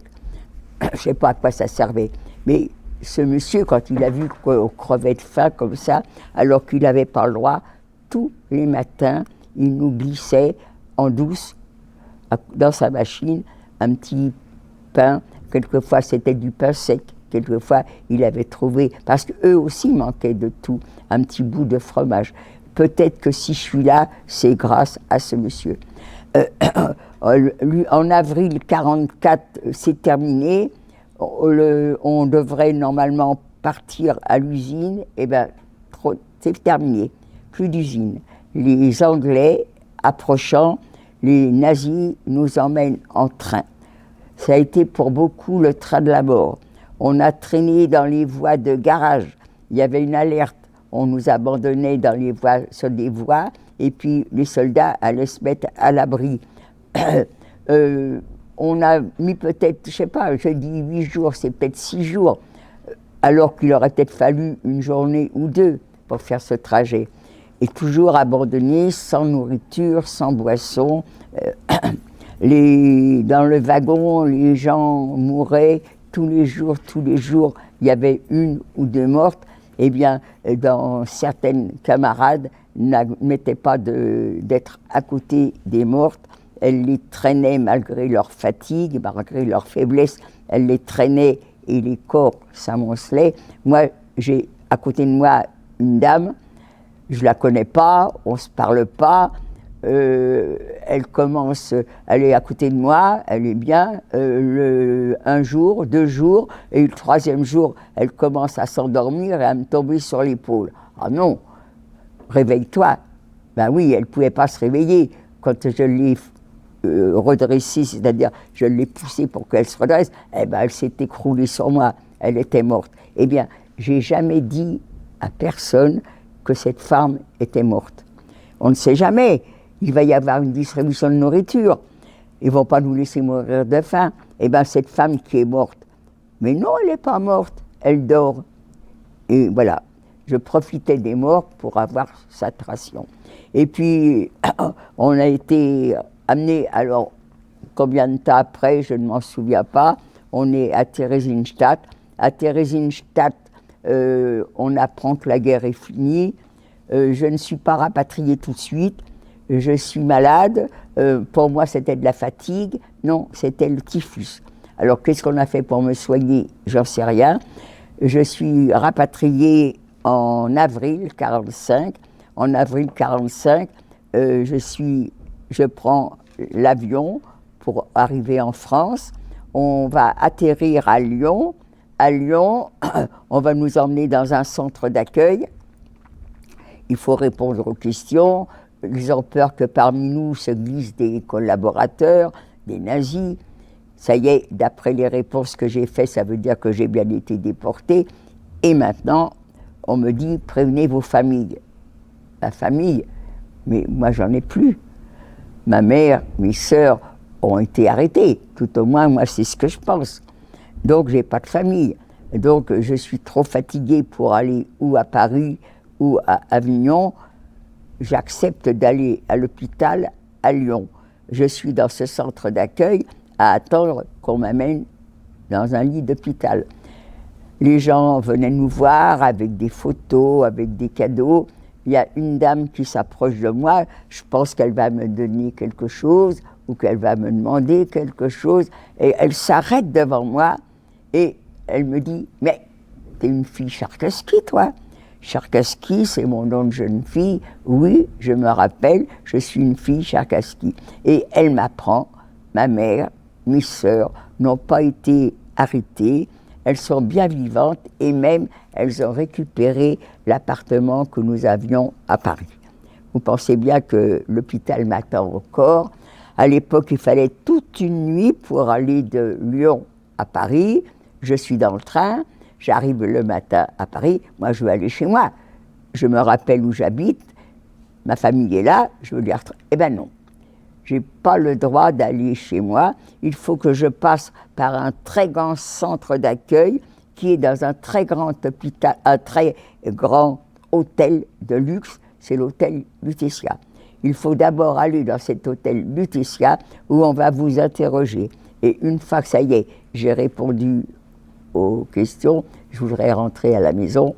Je ne sais pas à quoi ça servait. Mais ce monsieur, quand il a vu qu'on crevait de faim comme ça, alors qu'il n'avait pas le droit, tous les matins, il nous glissait en douce, dans sa machine, un petit pain. Quelquefois, c'était du pain sec. Quelquefois, il avait trouvé, parce qu'eux aussi manquaient de tout, un petit bout de fromage. Peut-être que si je suis là, c'est grâce à ce monsieur. En avril 1944, c'est terminé. On devrait normalement partir à l'usine. Eh bien, c'est terminé. Plus d'usine. Les Anglais, approchant, les nazis nous emmènent en train. Ça a été pour beaucoup le train de la mort. On a traîné dans les voies de garage. Il y avait une alerte. On nous abandonnait sur des voies, et puis les soldats allaient se mettre à l'abri. On a mis peut-être, je ne sais pas, je dis 8 jours, c'est peut-être 6 jours, alors qu'il aurait peut-être fallu une journée ou deux pour faire ce trajet. Et toujours abandonnés, sans nourriture, sans boisson. Dans le wagon, les gens mouraient tous les jours, il y avait une ou deux mortes. Eh bien, dans certaines camarades, n'admettaient pas d'être à côté des mortes. Elles les traînaient malgré leur fatigue, malgré leur faiblesse. Elles les traînaient et les corps s'amoncelaient. Moi, j'ai à côté de moi une dame, je ne la connais pas, on ne se parle pas. Elle commence, elle est à côté de moi, elle est bien, un jour, 2 jours, et le 3e jour, elle commence à s'endormir et à me tomber sur l'épaule. Ah non, réveille-toi. Ben oui, elle ne pouvait pas se réveiller. Quand je l'ai redressée, c'est-à-dire je l'ai poussée pour qu'elle se redresse, eh ben, elle s'est écroulée sur moi, elle était morte. Eh bien, j'ai jamais dit à personne que cette femme était morte. On ne sait jamais, il va y avoir une distribution de nourriture, ils ne vont pas nous laisser mourir de faim. Eh bien, cette femme qui est morte, mais non, elle n'est pas morte, elle dort. Et voilà, je profitais des morts pour avoir cette ration. Et puis, on a été amené, alors, combien de temps après, je ne m'en souviens pas, on est à Theresienstadt. À Theresienstadt, on apprend que la guerre est finie. Je ne suis pas rapatriée tout de suite. Je suis malade. Pour moi, c'était de la fatigue. Non, c'était le typhus. Alors, qu'est-ce qu'on a fait pour me soigner? J'en sais rien. Je suis rapatriée en avril 1945. En avril 1945, je prends l'avion pour arriver en France. On va atterrir à Lyon. À Lyon, on va nous emmener dans un centre d'accueil. Il faut répondre aux questions. Ils ont peur que parmi nous se glissent des collaborateurs, des nazis. Ça y est, d'après les réponses que j'ai faites, ça veut dire que j'ai bien été déportée. Et maintenant, on me dit, prévenez vos familles. La famille, mais moi j'en ai plus. Ma mère, mes sœurs ont été arrêtées. Tout au moins, moi c'est ce que je pense. Donc j'ai pas de famille. Donc je suis trop fatiguée pour aller ou à Paris ou à Avignon. J'accepte d'aller à l'hôpital à Lyon. Je suis dans ce centre d'accueil à attendre qu'on m'amène dans un lit d'hôpital. Les gens venaient nous voir avec des photos, avec des cadeaux. Il y a une dame qui s'approche de moi, je pense qu'elle va me donner quelque chose ou qu'elle va me demander quelque chose. Et elle s'arrête devant moi et elle me dit « Mais t'es une fille Charkaski, toi ?» Charkaski, c'est mon nom de jeune fille. Oui, je me rappelle, je suis une fille Charkaski. Et elle m'apprend, ma mère, mes sœurs n'ont pas été arrêtées. Elles sont bien vivantes et même elles ont récupéré l'appartement que nous avions à Paris. Vous pensez bien que l'hôpital m'attend encore. À l'époque, il fallait toute une nuit pour aller de Lyon à Paris. Je suis dans le train, j'arrive le matin à Paris. Moi, je veux aller chez moi. Je me rappelle où j'habite, ma famille est là, je veux dire, eh bien non. Je n'ai pas le droit d'aller chez moi. Il faut que je passe par un très grand centre d'accueil qui est dans un très grand hôpital, un très grand hôtel de luxe, c'est l'hôtel Lutetia. Il faut d'abord aller dans cet hôtel Lutetia où on va vous interroger. Et une fois que ça y est, j'ai répondu aux questions, je voudrais rentrer à la maison.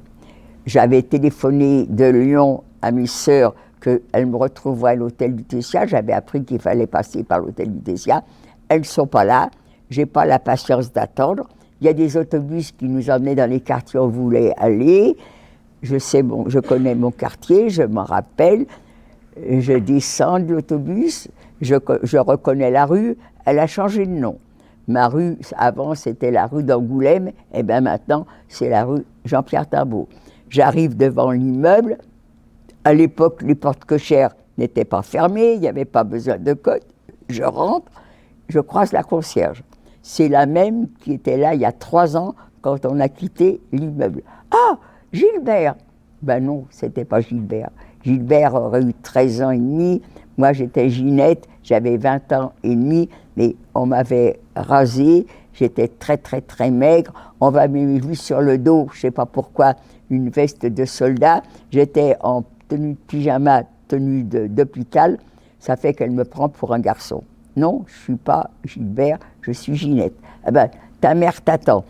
J'avais téléphoné de Lyon à mes sœurs qu'elles me retrouveraient à l'hôtel Lutetia. J'avais appris qu'il fallait passer par l'hôtel Lutetia. Elles ne sont pas là. Je n'ai pas la patience d'attendre. Il y a des autobus qui nous emmenaient dans les quartiers où on voulait aller. Je connais mon quartier, je m'en rappelle. Je descends de l'autobus, je reconnais la rue. Elle a changé de nom. Ma rue, avant, c'était la rue d'Angoulême. Et bien maintenant, c'est la rue Jean-Pierre Timbaud. J'arrive devant l'immeuble. À l'époque, les portes cochères n'étaient pas fermées, il n'y avait pas besoin de code. Je rentre, je croise la concierge. C'est la même qui était là il y a 3 ans quand on a quitté l'immeuble. Ah, Gilbert! Ben non, c'était pas Gilbert. Gilbert aurait eu 13 ans et demi. Moi, j'étais Ginette, j'avais 20 ans et demi, mais on m'avait rasé. J'étais très, très, très maigre. On m'avait mis sur le dos, je ne sais pas pourquoi, une veste de soldat. J'étais en tenue de pyjama, tenue d'hôpital. Ça fait qu'elle me prend pour un garçon. Non, je ne suis pas Gilbert, je suis Ginette. Eh ben, ta mère t'attend.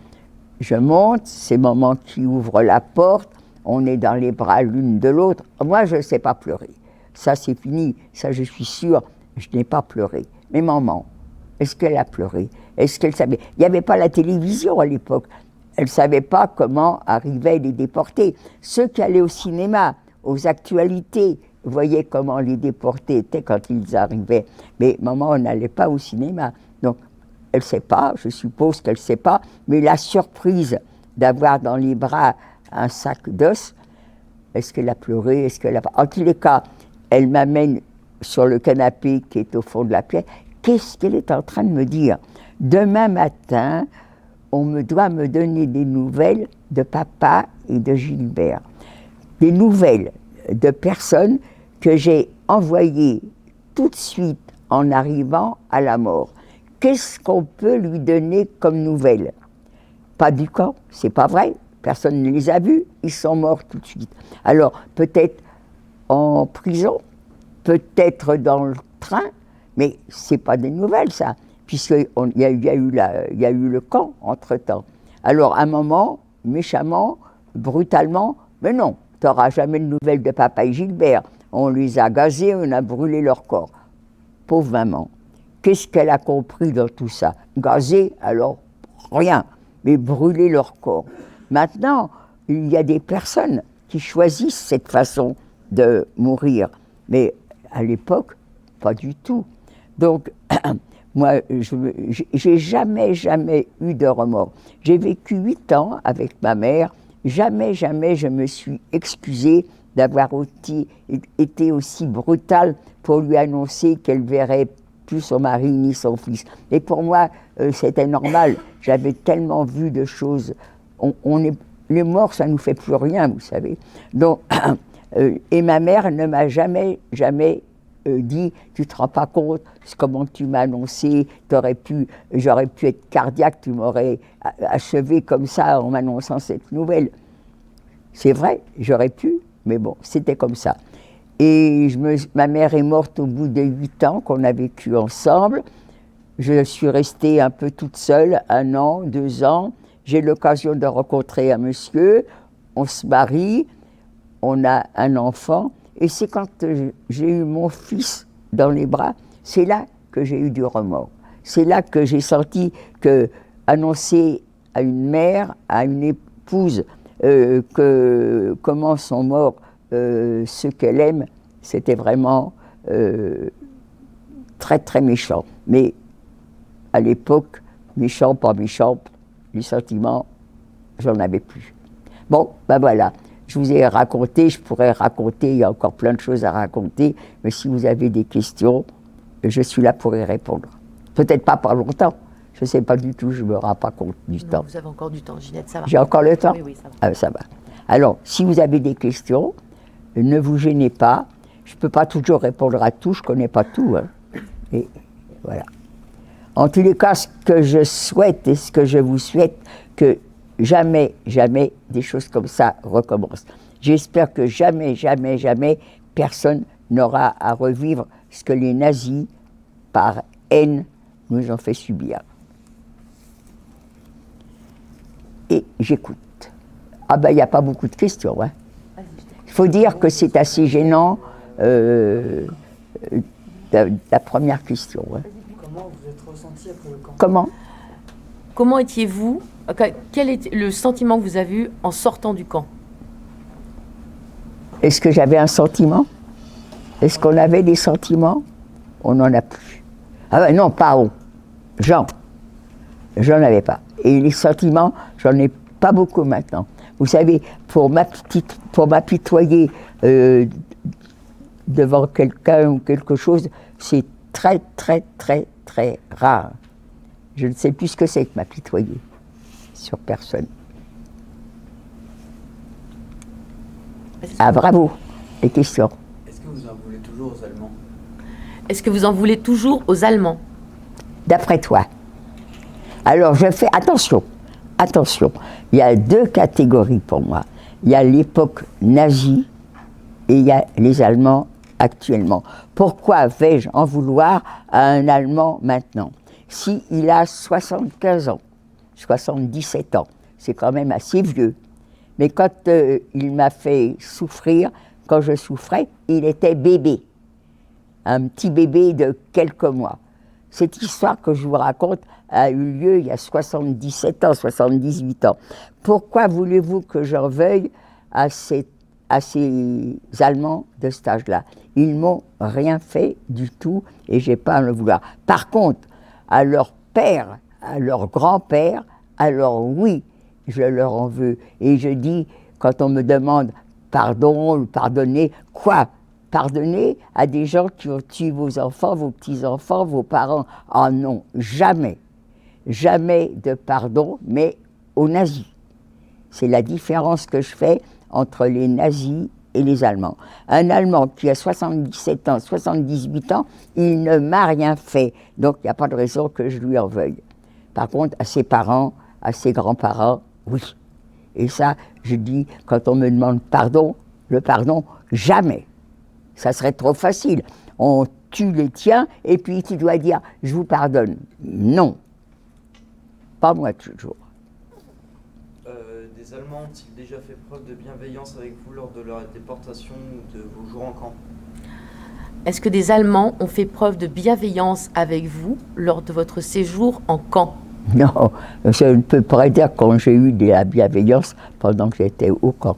Je monte, c'est maman qui ouvre la porte. On est dans les bras l'une de l'autre. Moi, je ne sais pas pleurer. Ça, c'est fini. Ça, je suis sûre, je n'ai pas pleuré. Mais maman, est-ce qu'elle a pleuré? Est-ce qu'elle savait? Il n'y avait pas la télévision à l'époque. Elle ne savait pas comment arrivaient les déportés. Ceux qui allaient au cinéma, aux actualités, voyaient comment les déportés étaient quand ils arrivaient. Mais maman, on n'allait pas au cinéma. Donc, elle ne sait pas, je suppose qu'elle ne sait pas. Mais la surprise d'avoir dans les bras un sac d'os, est-ce qu'elle a pleuré? Est-ce qu'elle a... En tous les cas, elle m'amène sur le canapé qui est au fond de la pièce. Qu'est-ce qu'elle est en train de me dire? Demain matin, on doit me donner des nouvelles de papa et de Gilbert. Des nouvelles de personnes que j'ai envoyées tout de suite en arrivant à la mort. Qu'est-ce qu'on peut lui donner comme nouvelles? Pas du camp, c'est pas vrai. Personne ne les a vus, ils sont morts tout de suite. Alors, peut-être en prison, peut-être dans le train, mais c'est pas des nouvelles, ça, puisqu'il y a eu le camp entre-temps. Alors, à un moment, méchamment, brutalement, mais non, tu n'auras jamais de nouvelles de papa et Gilbert. On les a gazés, on a brûlé leur corps. Pauvre maman, qu'est-ce qu'elle a compris dans tout ça? Gazés, alors, rien, mais brûler leur corps. Maintenant, il y a des personnes qui choisissent cette façon de mourir, mais à l'époque, pas du tout. Donc, moi, j'ai jamais eu de remords. J'ai vécu 8 ans avec ma mère, jamais je me suis excusée d'avoir été aussi brutale pour lui annoncer qu'elle verrait plus son mari ni son fils. Et pour moi, c'était normal. J'avais tellement vu de choses. Les morts, ça ne nous fait plus rien, vous savez. Donc, et ma mère ne m'a jamais dit, tu ne te rends pas compte, comment tu m'as annoncé, j'aurais pu être cardiaque, tu m'aurais achevé comme ça en m'annonçant cette nouvelle. C'est vrai, j'aurais pu, mais bon, c'était comme ça. Et ma mère est morte au bout de 8 ans qu'on a vécu ensemble. Je suis restée un peu toute seule, 1 an, 2 ans. J'ai l'occasion de rencontrer un monsieur, on se marie, on a un enfant, et c'est quand j'ai eu mon fils dans les bras, c'est là que j'ai eu du remords. C'est là que j'ai senti que annoncer à une mère, à une épouse, comment sont morts ceux qu'elle aime, c'était vraiment très très méchant. Mais à l'époque, méchant, pas méchant, les sentiments, j'en avais plus. Bon, ben voilà, je vous ai raconté, je pourrais raconter, il y a encore plein de choses à raconter, mais si vous avez des questions, je suis là pour y répondre. Peut-être pas longtemps, je ne sais pas du tout, je ne me rends pas compte du temps. Vous avez encore du temps, Ginette, ça va. J'ai encore le temps? Oui, oui, ça va. Ah, ça va. Alors, si vous avez des questions, ne vous gênez pas. Je ne peux pas toujours répondre à tout, je ne connais pas tout. Hein. Et voilà. En tous les cas, ce que je souhaite et ce que je vous souhaite, que jamais des choses comme ça recommencent. J'espère que jamais personne n'aura à revivre ce que les nazis, par haine, nous ont fait subir. Et j'écoute. Ah ben, il n'y a pas beaucoup de questions. Hein. Il faut dire que c'est assez gênant, la première question. Hein. Comment vous êtes ressenti après le camp? Comment étiez-vous? Quel était le sentiment que vous avez eu en sortant du camp? Est-ce que j'avais un sentiment? Est-ce qu'on avait des sentiments? On n'en a plus. Ah ben non, pas on. J'en avais pas. Et les sentiments, j'en ai pas beaucoup maintenant. Vous savez, pour m'apitoyer devant quelqu'un ou quelque chose, c'est très rare. Je ne sais plus ce que c'est que m'apitoyer sur personne. Ah bravo, les questions. Est-ce que vous en voulez toujours aux Allemands? Est-ce que vous en voulez toujours aux Allemands? D'après toi. Alors je fais attention, il y a 2 catégories pour moi. Il y a l'époque nazie et il y a les Allemands actuellement. Pourquoi vais-je en vouloir à un Allemand maintenant? S'il a 75 ans, 77 ans, c'est quand même assez vieux. Mais quand il m'a fait souffrir, quand je souffrais, il était bébé. Un petit bébé de quelques mois. Cette histoire que je vous raconte a eu lieu il y a 77 ans, 78 ans. Pourquoi voulez-vous que j'en veuille à ces Allemands de cet âge-là? Ils m'ont rien fait du tout et j'ai pas à le vouloir. Par contre, à leur père, à leur grand-père, alors oui, je leur en veux. Et je dis, quand on me demande pardon ou pardonner, quoi? pardonner à des gens qui ont tué vos enfants, vos petits-enfants, vos parents. Ah non, jamais. Jamais de pardon, mais aux nazis. C'est la différence que je fais entre les nazis et les Allemands. Un Allemand qui a 77 ans, 78 ans, il ne m'a rien fait. Donc il n'y a pas de raison que je lui en veuille. Par contre, à ses parents, à ses grands-parents, oui. Et ça, je dis, quand on me demande pardon, le pardon, jamais. Ça serait trop facile. On tue les tiens et puis tu dois dire « je vous pardonne ». Non. Pas moi toujours. Des Allemands ont-ils déjà fait preuve de bienveillance avec vous lors de leur déportation ou de vos jours en camp? Est-ce que des Allemands ont fait preuve de bienveillance avec vous lors de votre séjour en camp? Non, je ne peux pas dire quand j'ai eu de la bienveillance pendant que j'étais au camp.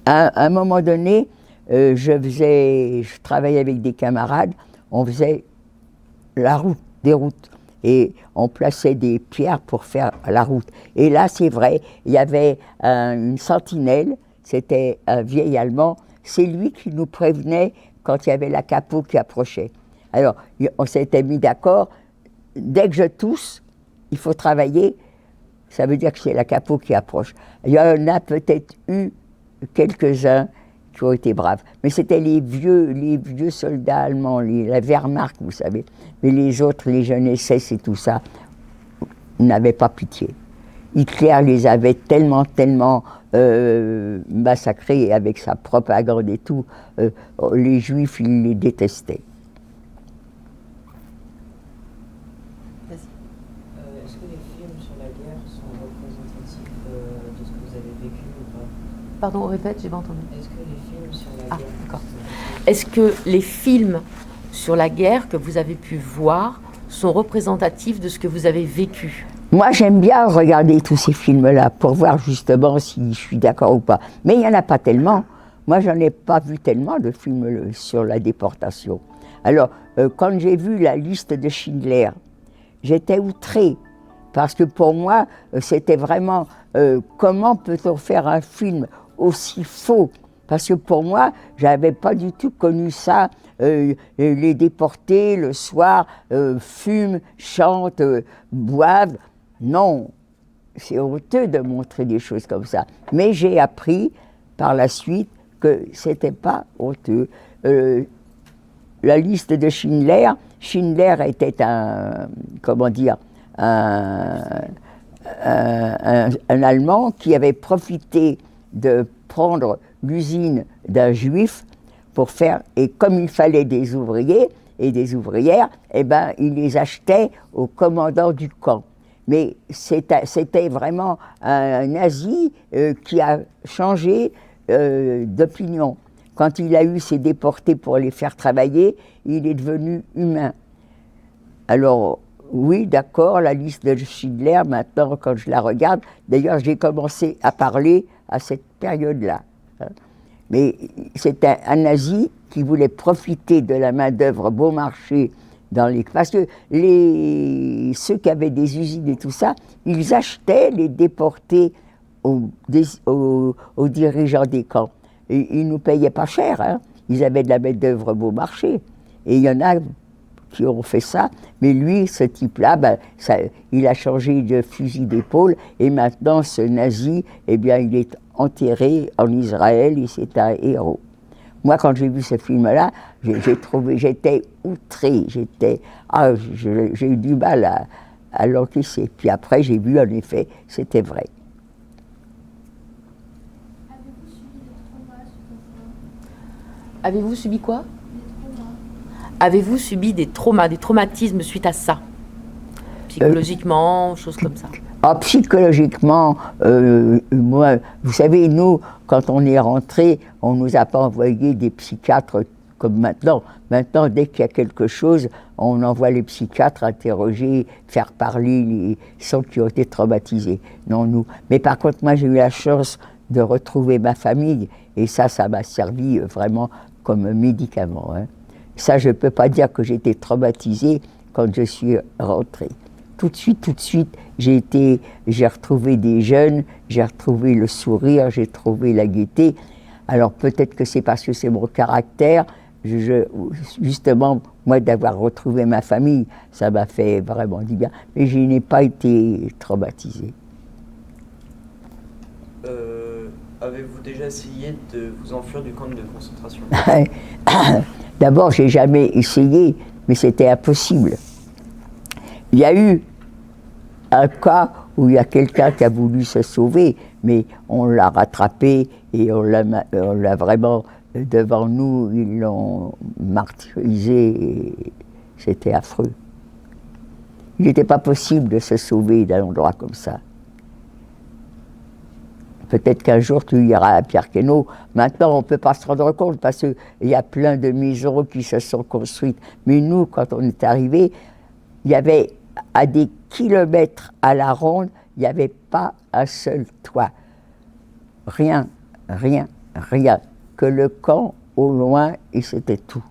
À un moment donné, je travaillais avec des camarades, on faisait des routes. Et on plaçait des pierres pour faire la route. Et là, c'est vrai, il y avait une sentinelle, c'était un vieil Allemand, c'est lui qui nous prévenait quand il y avait la capo qui approchait. Alors, on s'était mis d'accord, dès que je tousse, il faut travailler, ça veut dire que c'est la capo qui approche. Il y en a peut-être eu quelques-uns qui ont été braves. Mais c'était les vieux soldats allemands, la Wehrmacht, vous savez. Mais les autres, les jeunes SS et tout ça, n'avaient pas pitié. Hitler les avait tellement massacrés avec sa propagande et tout. Les Juifs, ils les détestaient. Est-ce que les films sur la guerre sont représentatifs de ce que vous avez vécu ou pas? Pardon, répète, j'ai pas entendu. Est-ce que les films sur la guerre... D'accord. Est-ce que les films sur la guerre que vous avez pu voir sont représentatifs de ce que vous avez vécu? Moi, j'aime bien regarder tous ces films-là pour voir justement si je suis d'accord ou pas. Mais il n'y en a pas tellement. Moi, j'en ai pas vu tellement de films sur la déportation. Alors, quand j'ai vu la liste de Schindler, j'étais outrée. Parce que pour moi, c'était vraiment comment peut-on faire un film aussi faux? Parce que pour moi, je n'avais pas du tout connu ça. Les déportés, le soir, fument, chantent, boivent. Non, c'est honteux de montrer des choses comme ça. Mais j'ai appris par la suite que ce n'était pas honteux. La liste de Schindler, Schindler était un Allemand qui avait profité de prendre l'usine d'un juif pour faire, et comme il fallait des ouvriers et des ouvrières, eh ben, il les achetait au commandant du camp. Mais c'était vraiment un nazi qui a changé d'opinion. Quand il a eu ces déportés pour les faire travailler, il est devenu humain. Alors, oui, d'accord, la liste de Schindler, maintenant, quand je la regarde, d'ailleurs, j'ai commencé à parler à cette période-là. Mais c'était un nazi qui voulait profiter de la main-d'œuvre bon marché parce que ceux qui avaient des usines et tout ça, ils achetaient les déportés aux dirigeants des camps. Et ils ne nous payaient pas cher, hein. Ils avaient de la main-d'œuvre bon marché. Et il y en a qui ont fait ça, mais lui, ce type-là, il a changé de fusil d'épaule, et maintenant, ce nazi, eh bien, il est enterré en Israël, et c'est un héros. Moi, quand j'ai vu ce film-là, j'étais outrée, j'ai eu du mal à l'encaisser. Puis après, j'ai vu, en effet, c'était vrai. Avez-vous subi quoi? Avez-vous subi des traumas, des traumatismes suite à ça? Psychologiquement, choses comme ça? Psychologiquement, moi, vous savez, nous, quand on est rentré, on ne nous a pas envoyé des psychiatres comme maintenant. Maintenant, dès qu'il y a quelque chose, on envoie les psychiatres interroger, faire parler les ceux qui ont été traumatisés. Non, nous. Mais par contre, moi, j'ai eu la chance de retrouver ma famille, et ça m'a servi vraiment comme médicament, hein. Ça, je ne peux pas dire que j'étais traumatisée quand je suis rentrée. Tout de suite, j'ai retrouvé des jeunes, j'ai retrouvé le sourire, j'ai trouvé la gaieté. Alors peut-être que c'est parce que c'est mon caractère. Justement, moi, d'avoir retrouvé ma famille, ça m'a fait vraiment du bien. Mais je n'ai pas été traumatisée. Avez-vous déjà essayé de vous enfuir du camp de concentration? D'abord, j'ai jamais essayé, mais c'était impossible. Il y a eu un cas où il y a quelqu'un qui a voulu se sauver, mais on l'a rattrapé et on l'a vraiment devant nous, ils l'ont martyrisé et c'était affreux. Il n'était pas possible de se sauver d'un endroit comme ça. Peut-être qu'un jour tu iras à Pierre-Quesnot. Maintenant, on ne peut pas se rendre compte parce qu'il y a plein de maisons qui se sont construites. Mais nous, quand on est arrivés, il y avait à des kilomètres à la ronde, il n'y avait pas un seul toit. Rien, rien, rien. Que le camp au loin et c'était tout.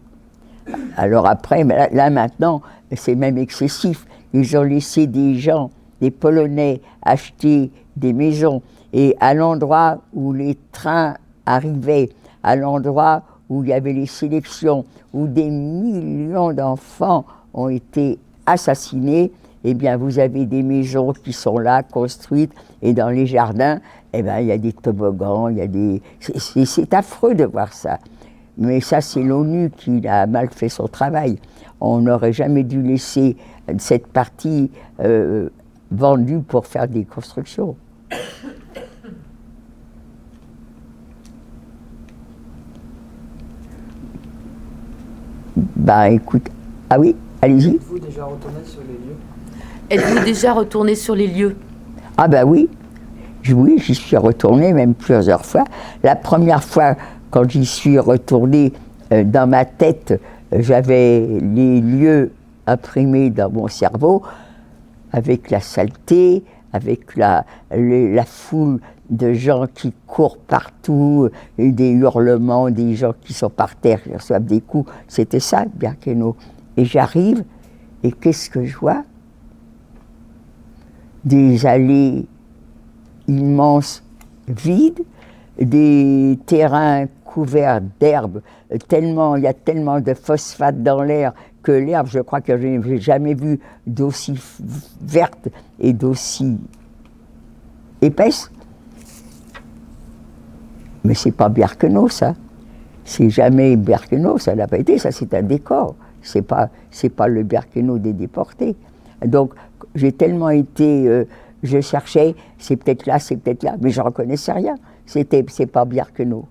Alors après, mais là maintenant, c'est même excessif. Ils ont laissé des gens, des Polonais, acheter des maisons. Et à l'endroit où les trains arrivaient, à l'endroit où il y avait les sélections, où des millions d'enfants ont été assassinés, eh bien vous avez des maisons qui sont là, construites, et dans les jardins, eh bien il y a des toboggans, il y a des... C'est affreux de voir ça. Mais ça, c'est l'ONU qui a mal fait son travail. On n'aurait jamais dû laisser cette partie vendue pour faire des constructions. Bah écoute, ah oui, allez-y. Êtes-vous déjà retourné sur les lieux? Êtes-vous déjà retourné sur les lieux? Ah bah oui, oui, j'y suis retourné même plusieurs fois. La première fois, quand j'y suis retourné, dans ma tête, j'avais les lieux imprimés dans mon cerveau, avec la saleté, avec la foule de gens qui courent partout, et des hurlements, des gens qui sont par terre, qui reçoivent des coups. C'était ça, Birkenau. Et j'arrive, et qu'est-ce que je vois? Des allées immenses, vides, des terrains couverts d'herbe, il y a tellement de phosphate dans l'air que l'herbe, je crois que je n'ai jamais vu d'aussi verte et d'aussi épaisse. Mais c'est pas Birkenau, ça. C'est jamais Birkenau, ça n'a pas été, ça c'est un décor. C'est pas le Birkenau des déportés. Donc j'ai tellement été, je cherchais, c'est peut-être là, mais je ne reconnaissais rien. C'est pas Birkenau.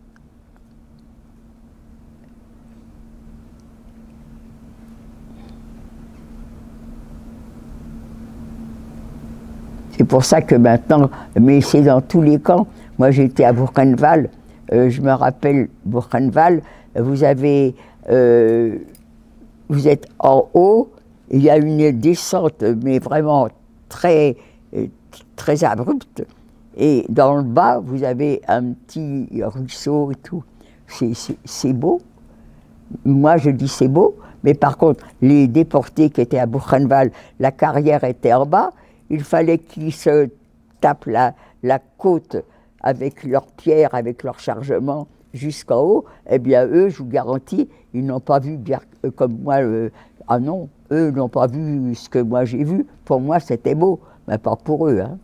C'est pour ça que maintenant, mais c'est dans tous les camps. Moi j'étais à Buchenwald, je me rappelle Buchenwald, vous êtes en haut, il y a une descente, mais vraiment très, très abrupte, et dans le bas, vous avez un petit ruisseau et tout. C'est beau. Moi je dis c'est beau, mais par contre, les déportés qui étaient à Buchenwald, la carrière était en bas, il fallait qu'ils se tapent la côte avec leurs pierres, avec leurs chargements jusqu'en haut. Eh bien, eux, je vous garantis, ils n'ont pas vu bien comme moi. Ah non, eux n'ont pas vu ce que moi j'ai vu. Pour moi, c'était beau, mais pas pour eux. Hein.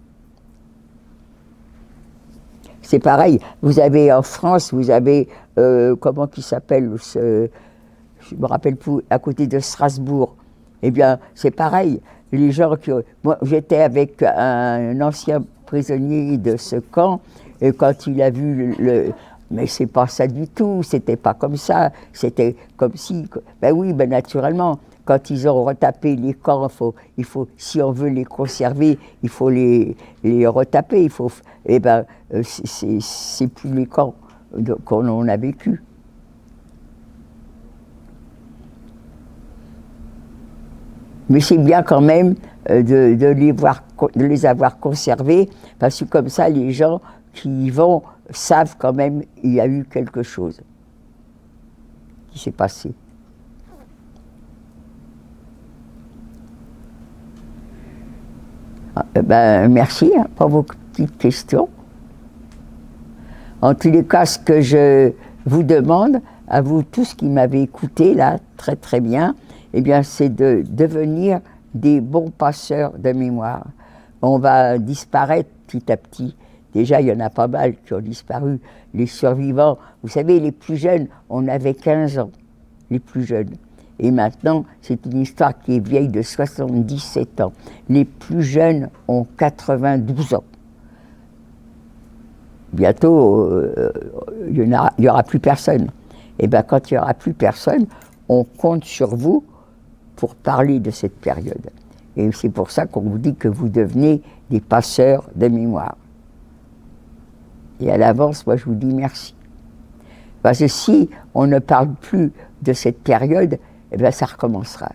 C'est pareil. Vous avez en France, vous avez comment qui s'appelle je me rappelle plus, à côté de Strasbourg. Eh bien, c'est pareil. Les gens qui... Moi, j'étais avec un ancien prisonnier de ce camp, et quand il a vu mais c'est pas ça du tout, c'était pas comme ça, c'était comme si... Ben oui, ben naturellement, quand ils ont retapé les camps, il faut, si on veut les conserver, il faut les retaper, il faut... Eh ben, c'est plus les camps qu'on a vécu. Mais c'est bien quand même de les avoir conservés, parce que comme ça, les gens qui y vont savent quand même qu'il y a eu quelque chose qui s'est passé. Merci pour vos petites questions. En tous les cas, ce que je vous demande, à vous tous qui m'avez écouté là, très très bien, eh bien, c'est de devenir des bons passeurs de mémoire. On va disparaître petit à petit. Déjà, il y en a pas mal qui ont disparu. Les survivants, vous savez, les plus jeunes, on avait 15 ans, les plus jeunes. Et maintenant, c'est une histoire qui est vieille de 77 ans. Les plus jeunes ont 92 ans. Bientôt, il n'y aura plus personne. Et bien, quand il n'y aura plus personne, on compte sur vous pour parler de cette période. Et c'est pour ça qu'on vous dit que vous devenez des passeurs de mémoire. Et à l'avance, moi, je vous dis merci. Parce que si on ne parle plus de cette période, eh bien, ça recommencera.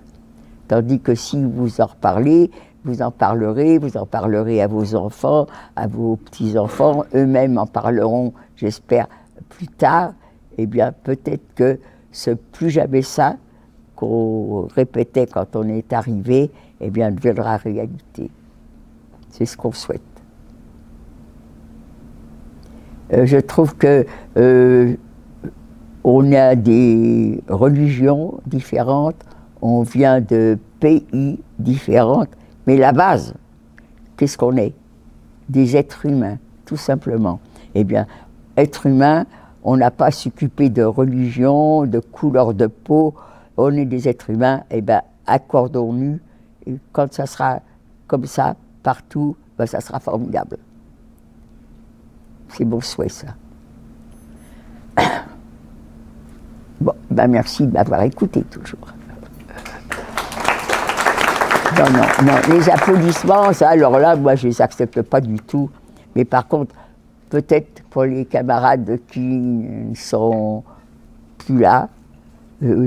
Tandis que si vous en reparlez, vous en parlerez à vos enfants, à vos petits-enfants, eux-mêmes en parleront, j'espère, plus tard. Eh bien, peut-être que ce plus jamais ça qu'on répétait quand on est arrivé, eh bien, deviendra réalité. C'est ce qu'on souhaite. Je trouve que on a des religions différentes, on vient de pays différents, mais la base, qu'est-ce qu'on est? Des êtres humains, tout simplement. Eh bien, être humain, on n'a pas à s'occuper de religion, de couleur de peau, on est des êtres humains, eh bien, accordons-nous, et quand ça sera comme ça, partout, ben, ça sera formidable. C'est mon souhait, ça. Bon, ben merci de m'avoir écouté toujours. Non, les applaudissements, ça, alors là, moi, je ne les accepte pas du tout. Mais par contre, peut-être pour les camarades qui ne sont plus là,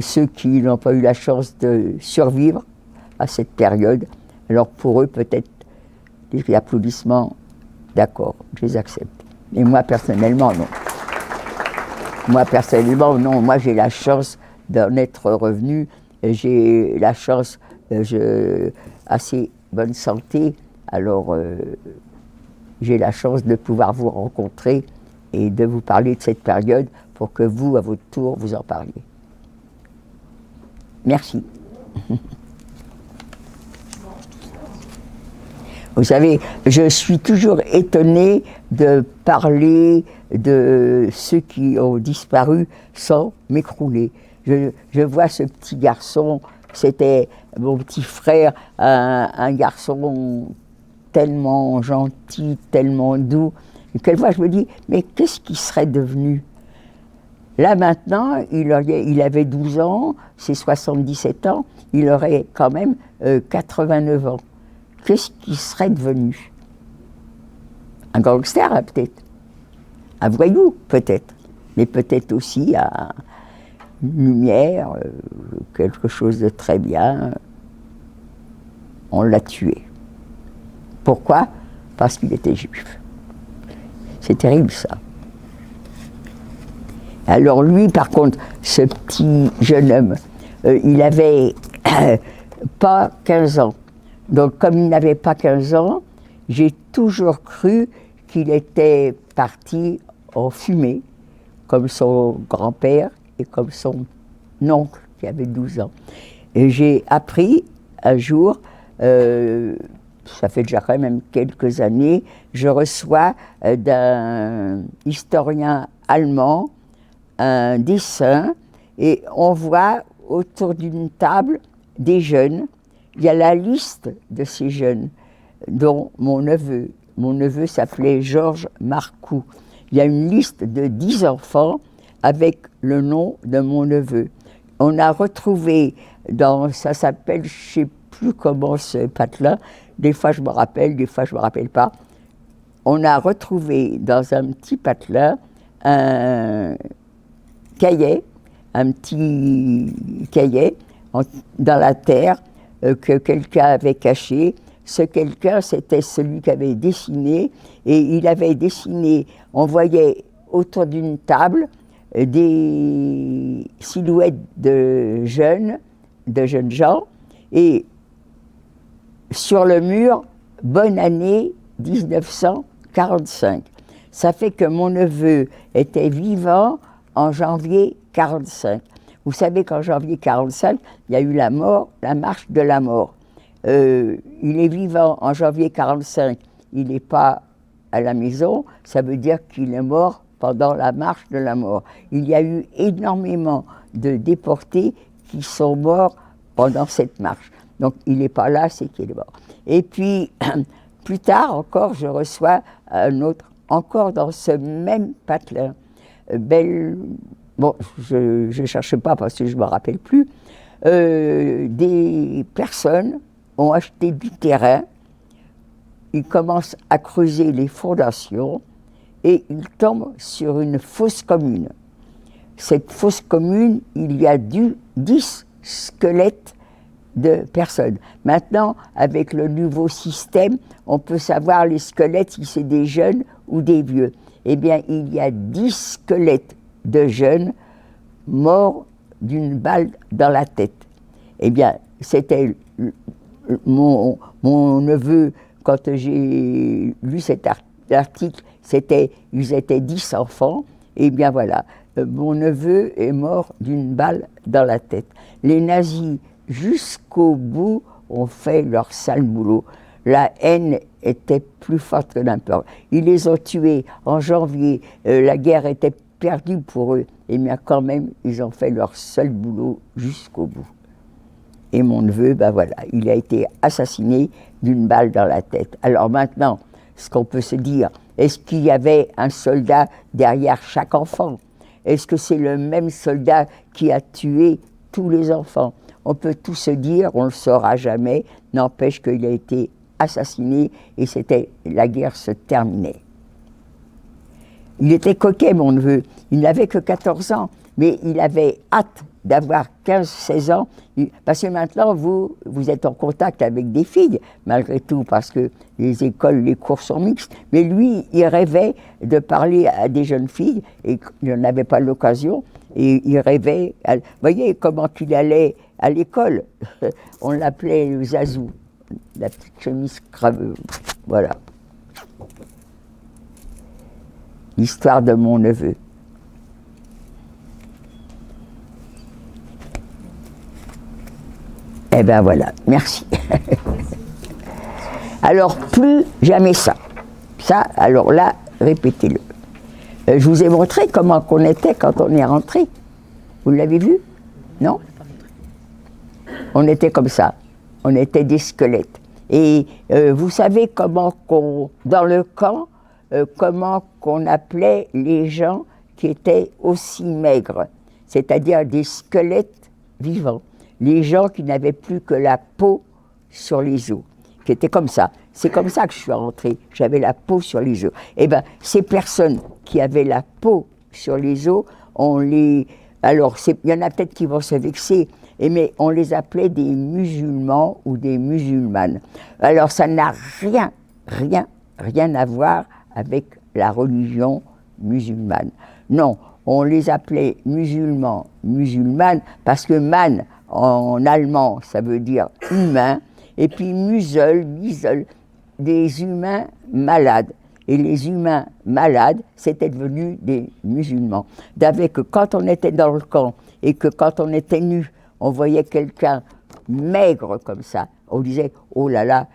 ceux qui n'ont pas eu la chance de survivre à cette période, alors pour eux, peut-être, les applaudissements, d'accord, je les accepte. Mais moi, personnellement, non. Moi, j'ai la chance d'en être revenu. J'ai la chance, assez bonne santé, alors j'ai la chance de pouvoir vous rencontrer et de vous parler de cette période pour que vous, à votre tour, vous en parliez. Merci. Vous savez, je suis toujours étonnée de parler de ceux qui ont disparu sans m'écrouler. Je vois ce petit garçon, c'était mon petit frère, un garçon tellement gentil, tellement doux. Et quelquefois, je me dis, mais qu'est-ce qu'il serait devenu? Là, maintenant, il avait 12 ans, c'est 77 ans, il aurait quand même 89 ans. Qu'est-ce qu'il serait devenu? Un gangster, peut-être. Un voyou, peut-être. Mais peut-être aussi une lumière, quelque chose de très bien. On l'a tué. Pourquoi? Parce qu'il était juif. C'est terrible, ça. Alors lui, par contre, ce petit jeune homme, il avait pas 15 ans. Donc comme il n'avait pas 15 ans, j'ai toujours cru qu'il était parti en fumée, comme son grand-père et comme son oncle qui avait 12 ans. Et j'ai appris un jour, ça fait déjà quand même quelques années, je reçois d'un historien allemand un dessin et on voit autour d'une table des jeunes. Il y a la liste de ces jeunes, dont mon neveu s'appelait Georges Marcoux. Il y a une liste de 10 enfants avec le nom de mon neveu. On a retrouvé, ça s'appelle, je ne sais plus comment ce patelin, des fois je me rappelle, des fois je ne me rappelle pas. On a retrouvé dans un petit patelin un cahier, un petit cahier dans la terre, que quelqu'un avait caché. Ce quelqu'un, c'était celui qui avait dessiné, et il avait dessiné, on voyait autour d'une table des silhouettes de jeunes gens, et sur le mur, bonne année 1945. Ça fait que mon neveu était vivant en janvier 45. Vous savez qu'en janvier 45, il y a eu la mort, la marche de la mort. Il est vivant en janvier 45, il n'est pas à la maison, ça veut dire qu'il est mort pendant la marche de la mort. Il y a eu énormément de déportés qui sont morts pendant cette marche. Donc il n'est pas là, c'est qu'il est mort. Et puis, plus tard encore, je reçois un autre, encore dans ce même patelin, bon, je ne cherche pas parce que je ne me rappelle plus, des personnes ont acheté du terrain, ils commencent à creuser les fondations et ils tombent sur une fosse commune. Cette fosse commune, il y a 10 squelettes de personnes. Maintenant, avec le nouveau système, on peut savoir les squelettes si c'est des jeunes ou des vieux. Eh bien, il y a 10 squelettes de jeunes morts d'une balle dans la tête. Eh bien, c'était mon neveu, quand j'ai lu cet article, ils étaient 10 enfants. Eh bien voilà, mon neveu est mort d'une balle dans la tête. Les nazis, jusqu'au bout, ont fait leur sale boulot. La haine était plus forte que l'importe. Ils les ont tués en janvier. La guerre était perdue pour eux. Et bien quand même, ils ont fait leur seul boulot jusqu'au bout. Et mon neveu, ben voilà, il a été assassiné d'une balle dans la tête. Alors maintenant, ce qu'on peut se dire, est-ce qu'il y avait un soldat derrière chaque enfant? Est-ce que c'est le même soldat qui a tué tous les enfants? On peut tout se dire, on ne le saura jamais, n'empêche qu'il a été assassiné et la guerre se terminait. Il était coquet, mon neveu, il n'avait que 14 ans, mais il avait hâte d'avoir 15-16 ans, parce que maintenant, vous êtes en contact avec des filles, malgré tout, parce que les écoles, les cours sont mixtes, mais lui, il rêvait de parler à des jeunes filles, et il n'en avait pas l'occasion, et il rêvait, vous voyez comment il allait à l'école, on l'appelait le Zazou, la petite chemise craveuse, voilà. L'histoire de mon neveu. Eh bien voilà, merci. Alors, plus jamais ça. Ça, alors là, répétez-le. Je vous ai montré comment on était quand on est rentré. Vous l'avez vu? Non? On était comme ça. On était des squelettes. Et vous savez comment dans le camp, comment qu'on appelait les gens qui étaient aussi maigres, c'est-à-dire des squelettes vivants. Les gens qui n'avaient plus que la peau sur les os, qui étaient comme ça. C'est comme ça que je suis rentrée, j'avais la peau sur les os. Eh bien, ces personnes qui avaient la peau sur les os, alors, il y en a peut-être qui vont se vexer, mais on les appelait des musulmans ou des musulmanes. Alors, ça n'a rien à voir avec la religion musulmane. Non, on les appelait musulmans, musulmanes, parce que man, en allemand, ça veut dire humain, et puis musel, des humains malades. Et les humains malades, c'était devenu des musulmans. D'avec que quand on était dans le camp, et que quand on était nu, on voyait quelqu'un maigre comme ça, on disait, oh là là,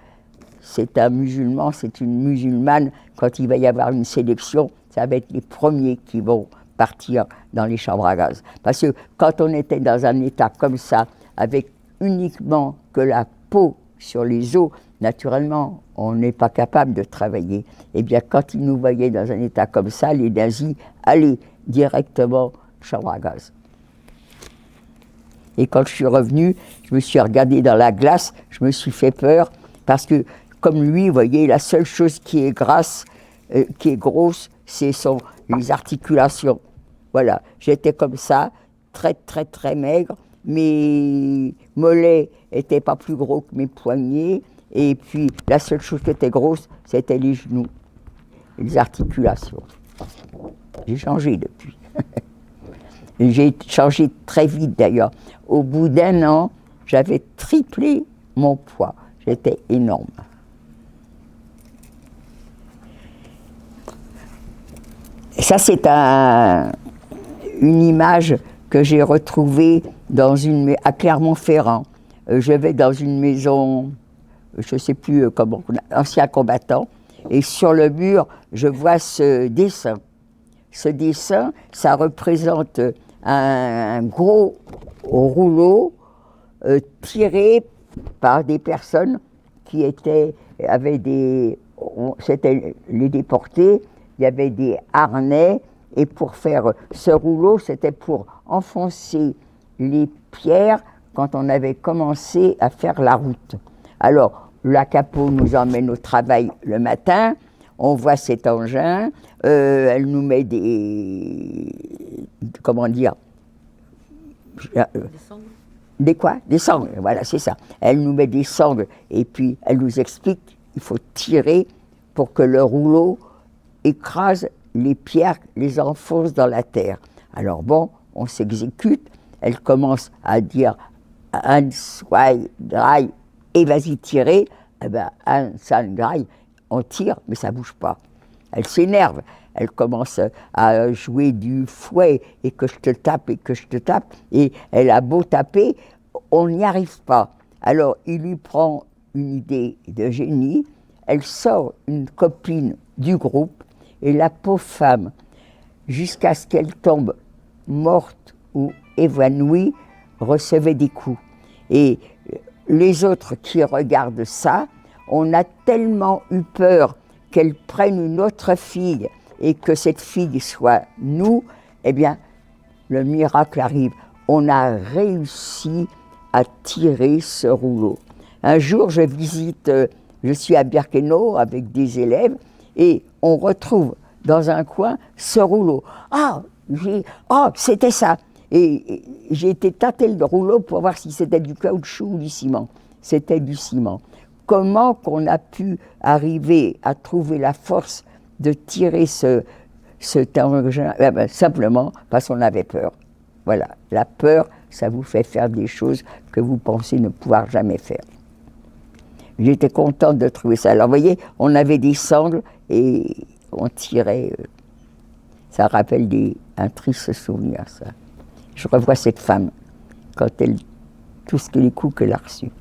c'est un musulman, c'est une musulmane, quand il va y avoir une sélection, ça va être les premiers qui vont partir dans les chambres à gaz. Parce que quand on était dans un état comme ça, avec uniquement que la peau sur les os, naturellement, on n'est pas capable de travailler. Eh bien, quand ils nous voyaient dans un état comme ça, les nazis allaient directement chambre à gaz. Et quand je suis revenu, je me suis regardé dans la glace, je me suis fait peur, parce que, comme lui, vous voyez, la seule chose qui est grosse, ce sont les articulations. Voilà, j'étais comme ça, très maigre. Mes mollets n'étaient pas plus gros que mes poignets. Et puis, la seule chose qui était grosse, c'était les genoux, les articulations. J'ai changé depuis. J'ai changé très vite d'ailleurs. Au bout d'1 an, j'avais triplé mon poids. J'étais énorme. Ça, c'est une image que j'ai retrouvée à Clermont-Ferrand. Je vais dans une maison, je ne sais plus comment, ancien combattant, et sur le mur, je vois ce dessin. Ce dessin, ça représente un gros rouleau tiré par des personnes qui c'était les déportés, il y avait des harnais, et pour faire ce rouleau, c'était pour enfoncer les pierres quand on avait commencé à faire la route. Alors, la Capot nous emmène au travail le matin, on voit cet engin, elle nous met comment dire, des quoi? Des sangles, voilà, c'est ça. Elle nous met des sangles et puis elle nous explique qu'il faut tirer pour que le rouleau écrase les pierres, les enfonce dans la terre. Alors bon, on s'exécute, elle commence à dire « un, zwei, drei » et vas-y tirer. Eh bien, « un, zwei, drei », on tire, mais ça ne bouge pas. Elle s'énerve, elle commence à jouer du fouet et que je te tape et que je te tape. Et elle a beau taper, on n'y arrive pas. Alors il lui prend une idée de génie, elle sort une copine du groupe et la pauvre femme, jusqu'à ce qu'elle tombe morte ou évanouie, recevait des coups. Et les autres qui regardent ça, on a tellement eu peur qu'elle prenne une autre fille et que cette fille soit nous, eh bien, le miracle arrive. On a réussi à tirer ce rouleau. Un jour, je suis à Birkenau avec des élèves et on retrouve dans un coin ce rouleau. C'était ça. Et j'ai été tâter le rouleau pour voir si c'était du caoutchouc ou du ciment. C'était du ciment. Comment qu'on a pu arriver à trouver la force de tirer cet engin? Simplement parce qu'on avait peur. Voilà, la peur, ça vous fait faire des choses que vous pensez ne pouvoir jamais faire. J'étais contente de trouver ça. Alors, vous voyez, on avait des sangles et on tirait. Ça rappelle un triste souvenir, ça. Je revois cette femme, tous les coups qu'elle a reçus.